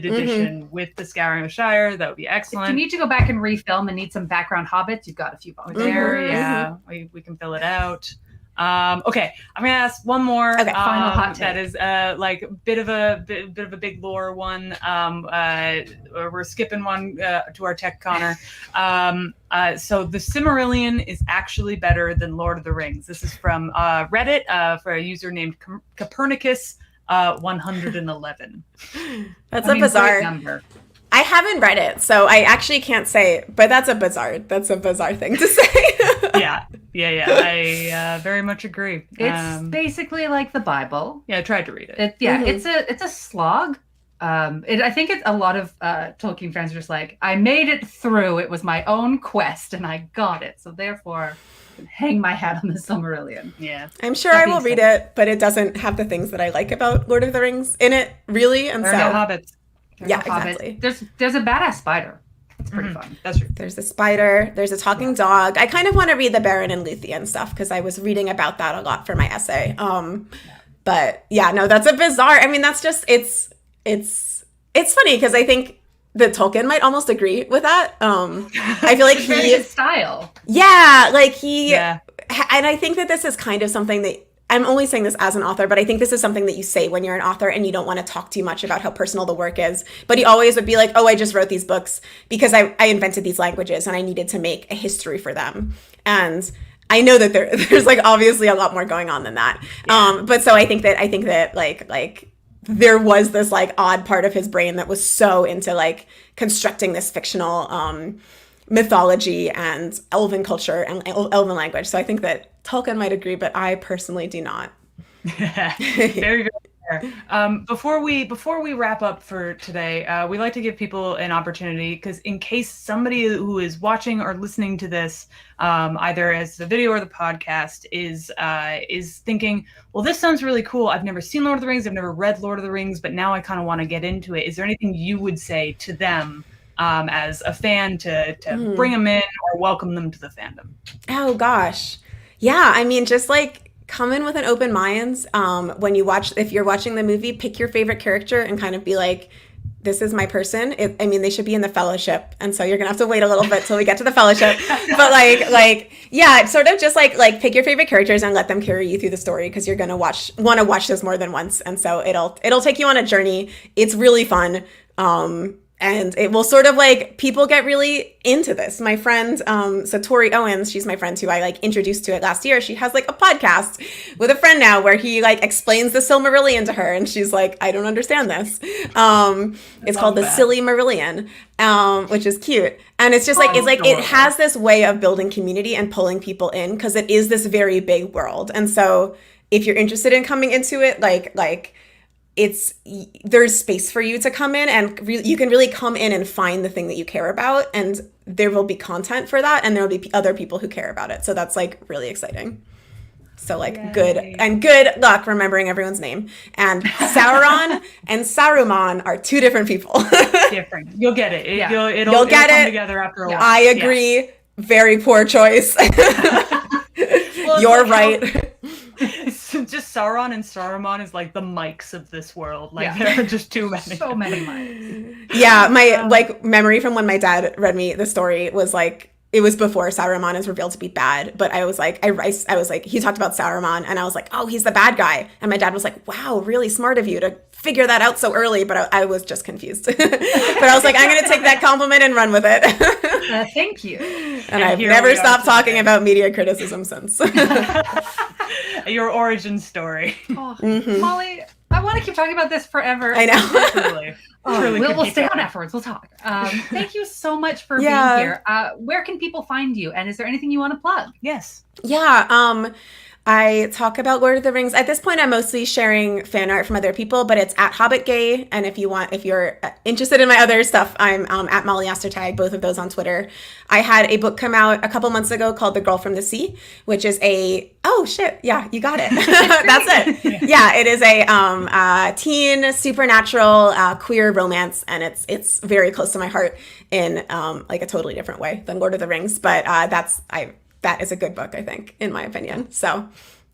Speaker 3: edition with the Scouring of Shire, that would be excellent.
Speaker 2: If you need to go back and refilm and need some background hobbits, you've got a few volunteers.
Speaker 3: There, yeah, we can fill it out. Okay, I'm gonna ask one more.
Speaker 4: Okay,
Speaker 2: final hot take.
Speaker 3: That is like a bit of a big lore one. We're skipping one to our tech Connor. So the Silmarillion is actually better than Lord of the Rings. This is from Reddit for a user named Copernicus 111.
Speaker 4: That's a bizarre
Speaker 2: number.
Speaker 4: I haven't read it, so I actually can't say, but that's a bizarre thing to say.
Speaker 3: Yeah. I very much agree.
Speaker 2: It's basically like the Bible.
Speaker 3: Yeah, I tried to read it.
Speaker 2: It's a slog. I think it's a lot of Tolkien fans are just like, I made it through. It was my own quest, and I got it. So therefore, I can hang my hat on the Silmarillion.
Speaker 3: Yeah,
Speaker 4: I'm sure I will read it, but it doesn't have the things that I like about Lord of the Rings in it, really. And
Speaker 3: there are no hobbits.
Speaker 4: Yeah, exactly.
Speaker 2: There's a badass spider. It's pretty fun.
Speaker 3: That's true.
Speaker 4: There's a spider. There's a talking dog. I kind of want to read the Baron and Luthien stuff because I was reading about that a lot for my essay. But yeah, no, that's a bizarre. I mean, that's just it's funny because I think that Tolkien might almost agree with that. I feel like
Speaker 2: his style.
Speaker 4: Yeah, like and I think that this is kind of something that. I'm only saying this as an author, but I think this is something that you say when you're an author and you don't want to talk too much about how personal the work is. But he always would be like, oh, I just wrote these books because I invented these languages and I needed to make a history for them. And I know that there's like obviously a lot more going on than that. Yeah. But so I think that like there was this like odd part of his brain that was so into like constructing this fictional mythology and elven culture and elven language. So I think that Tolkien might agree, but I personally do not.
Speaker 3: Very, very fair. Before we wrap up for today, we like to give people an opportunity because in case somebody who is watching or listening to this, either as the video or the podcast, is thinking, well, this sounds really cool. I've never seen Lord of the Rings. I've never read Lord of the Rings, but now I kind of want to get into it. Is there anything you would say to them as a fan to bring them in or welcome them to the fandom?
Speaker 4: Oh gosh. Yeah, I mean, just like come in with an open mind. When you if you're watching the movie, pick your favorite character and kind of be like, this is my person. They should be in the Fellowship. And so you're going to have to wait a little bit till we get to the Fellowship. But yeah, sort of just like pick your favorite characters and let them carry you through the story because you're going to want to watch this more than once. And so it'll take you on a journey. It's really fun. And it will sort of like people get really into this. My friend, so Tori Owens, she's my friend who I like introduced to it last year. She has like a podcast with a friend now where he like explains the Silmarillion to her, and she's like, I don't understand this. It's called the Silly Marillion, which is cute. And it's just like it has this way of building community and pulling people in because it is this very big world. And so if you're interested in coming into it, there's space for you to come in and you can really come in and find the thing that you care about, and there will be content for that, and there will be other people who care about it. So that's like really exciting. So like Yay. good luck remembering everyone's name. And Sauron and Saruman are two different people.
Speaker 3: Different. You'll get it.
Speaker 4: You'll get
Speaker 3: come
Speaker 4: it
Speaker 3: together after a while.
Speaker 4: I agree. Yeah. Very poor choice.
Speaker 3: Well,
Speaker 4: you're right.
Speaker 3: Just Sauron and Saruman is like the mics of this world. There are just too many.
Speaker 2: So many mics.
Speaker 4: Yeah, my memory from when my dad read me the story was like, it was before Saruman is revealed to be bad, but I was like, I was like, he talked about Saruman, and I was like, oh, he's the bad guy. And my dad was like, wow, really smart of you to figure that out so early, but I was just confused. But I was like, I'm going to take that compliment and run with it.
Speaker 2: Thank you.
Speaker 4: And I've never stopped talking about media criticism since.
Speaker 3: Your origin story.
Speaker 2: Oh, Molly, I want to keep talking about this forever.
Speaker 4: I know.
Speaker 3: Truly.
Speaker 2: We'll stay on afterwards. We'll talk. Thank you so much for being here. Where can people find you? And is there anything you want to plug?
Speaker 3: Yes.
Speaker 4: Yeah. I talk about Lord of the Rings. At this point, I'm mostly sharing fan art from other people, but it's at HobbitGay. And if you're interested in my other stuff, I'm at Molly Ostertag, both of those on Twitter. I had a book come out a couple months ago called The Girl from the Sea, which is oh shit, yeah, you got it. That's it. Yeah, it is a teen supernatural queer romance, and it's very close to my heart in like a totally different way than Lord of the Rings. But that is a good book, I think, in my opinion. So,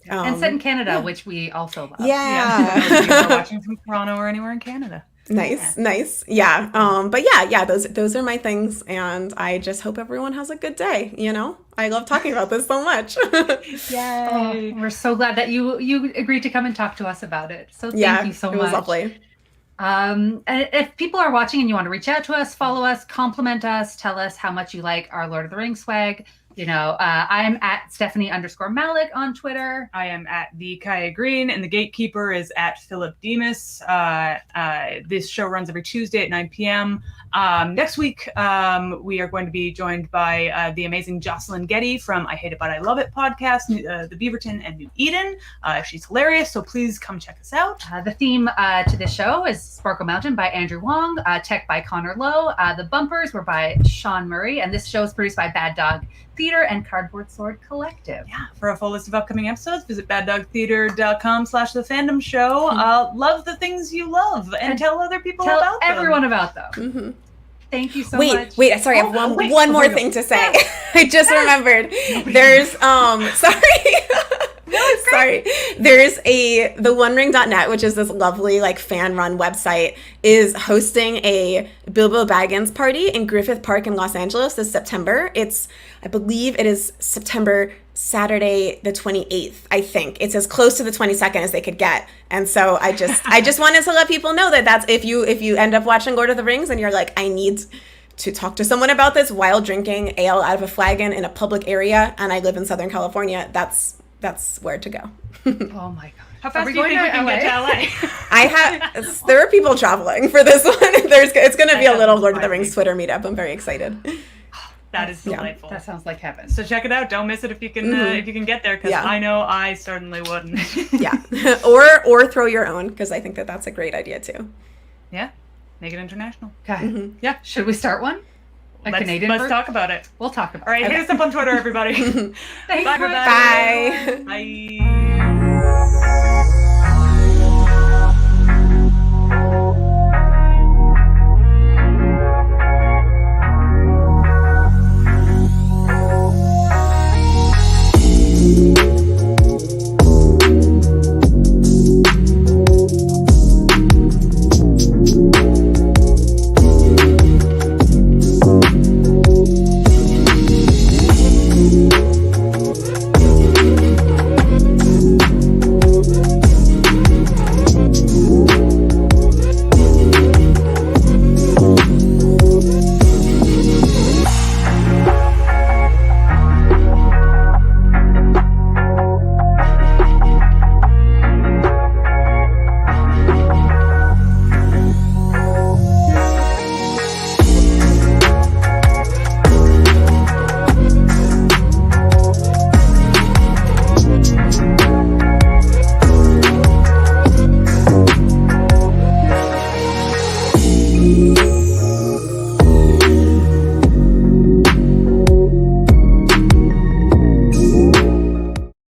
Speaker 2: and set in Canada, which we also love.
Speaker 4: Yeah.
Speaker 3: People are watching from Toronto or anywhere in Canada.
Speaker 4: Nice. Yeah. But yeah, those are my things, and I just hope everyone has a good day. You know, I love talking about this so much.
Speaker 2: Yay! We're so glad that you agreed to come and talk to us about it. So thank you so much.
Speaker 4: It was lovely.
Speaker 2: And if people are watching and you want to reach out to us, follow us, compliment us, tell us how much you like our Lord of the Rings swag. You know, I'm at Stephanie_Malek on Twitter.
Speaker 3: I am at the Kyah Green, and the Gatekeeper is at Filipe Dimas. This show runs every Tuesday at 9 p.m. Next week, we are going to be joined by the amazing Jocelyn Getty from I Hate It But I Love It podcast, the Beaverton and New Eden. She's hilarious, so please come check us out.
Speaker 2: The theme to this show is Sparkle Mountain by Andrew Wong, tech by Connor Lowe. The bumpers were by Sean Murray, and this show is produced by Bad Dog Theater and Cardboard Sword Collective.
Speaker 3: Yeah. For a full list of upcoming episodes, visit baddogtheater.com/the Fandom Show. Love the things you love and tell other people
Speaker 2: Tell
Speaker 3: about them.
Speaker 2: everyone about them.
Speaker 4: Mm-hmm.
Speaker 2: Thank you so much.
Speaker 4: Wait, sorry, I have one more thing to say. I just remembered. There's sorry. Sorry. There's the OneRing.net, which is this lovely like fan run website, is hosting a Bilbo Baggins party in Griffith Park in Los Angeles this September. I believe it is September Saturday the 28th, I think. It's as close to the 22nd as they could get. And so I just wanted to let people know that's if you end up watching Lord of the Rings and you're like, I need to talk to someone about this while drinking ale out of a flagon in a public area, and I live in Southern California, that's where to go.
Speaker 2: Oh my god.
Speaker 3: How fast do you think we can get to LA?
Speaker 4: There are people traveling for this one. It's going to be a little Lord of the Rings Twitter meetup. I'm very excited.
Speaker 3: That is delightful.
Speaker 2: That sounds like heaven.
Speaker 3: So check it out. Don't miss it if you can get there, because I know I certainly wouldn't.
Speaker 4: Yeah. Or throw your own, because I think that's a great idea too.
Speaker 3: Yeah. Make it international.
Speaker 2: Okay.
Speaker 4: Mm-hmm.
Speaker 2: Yeah. Should we start one?
Speaker 3: Let's talk about it.
Speaker 2: We'll talk about it.
Speaker 3: All right. Hit us up on Twitter, everybody.
Speaker 2: Thanks.
Speaker 3: Bye.
Speaker 4: Bye.
Speaker 3: Bye.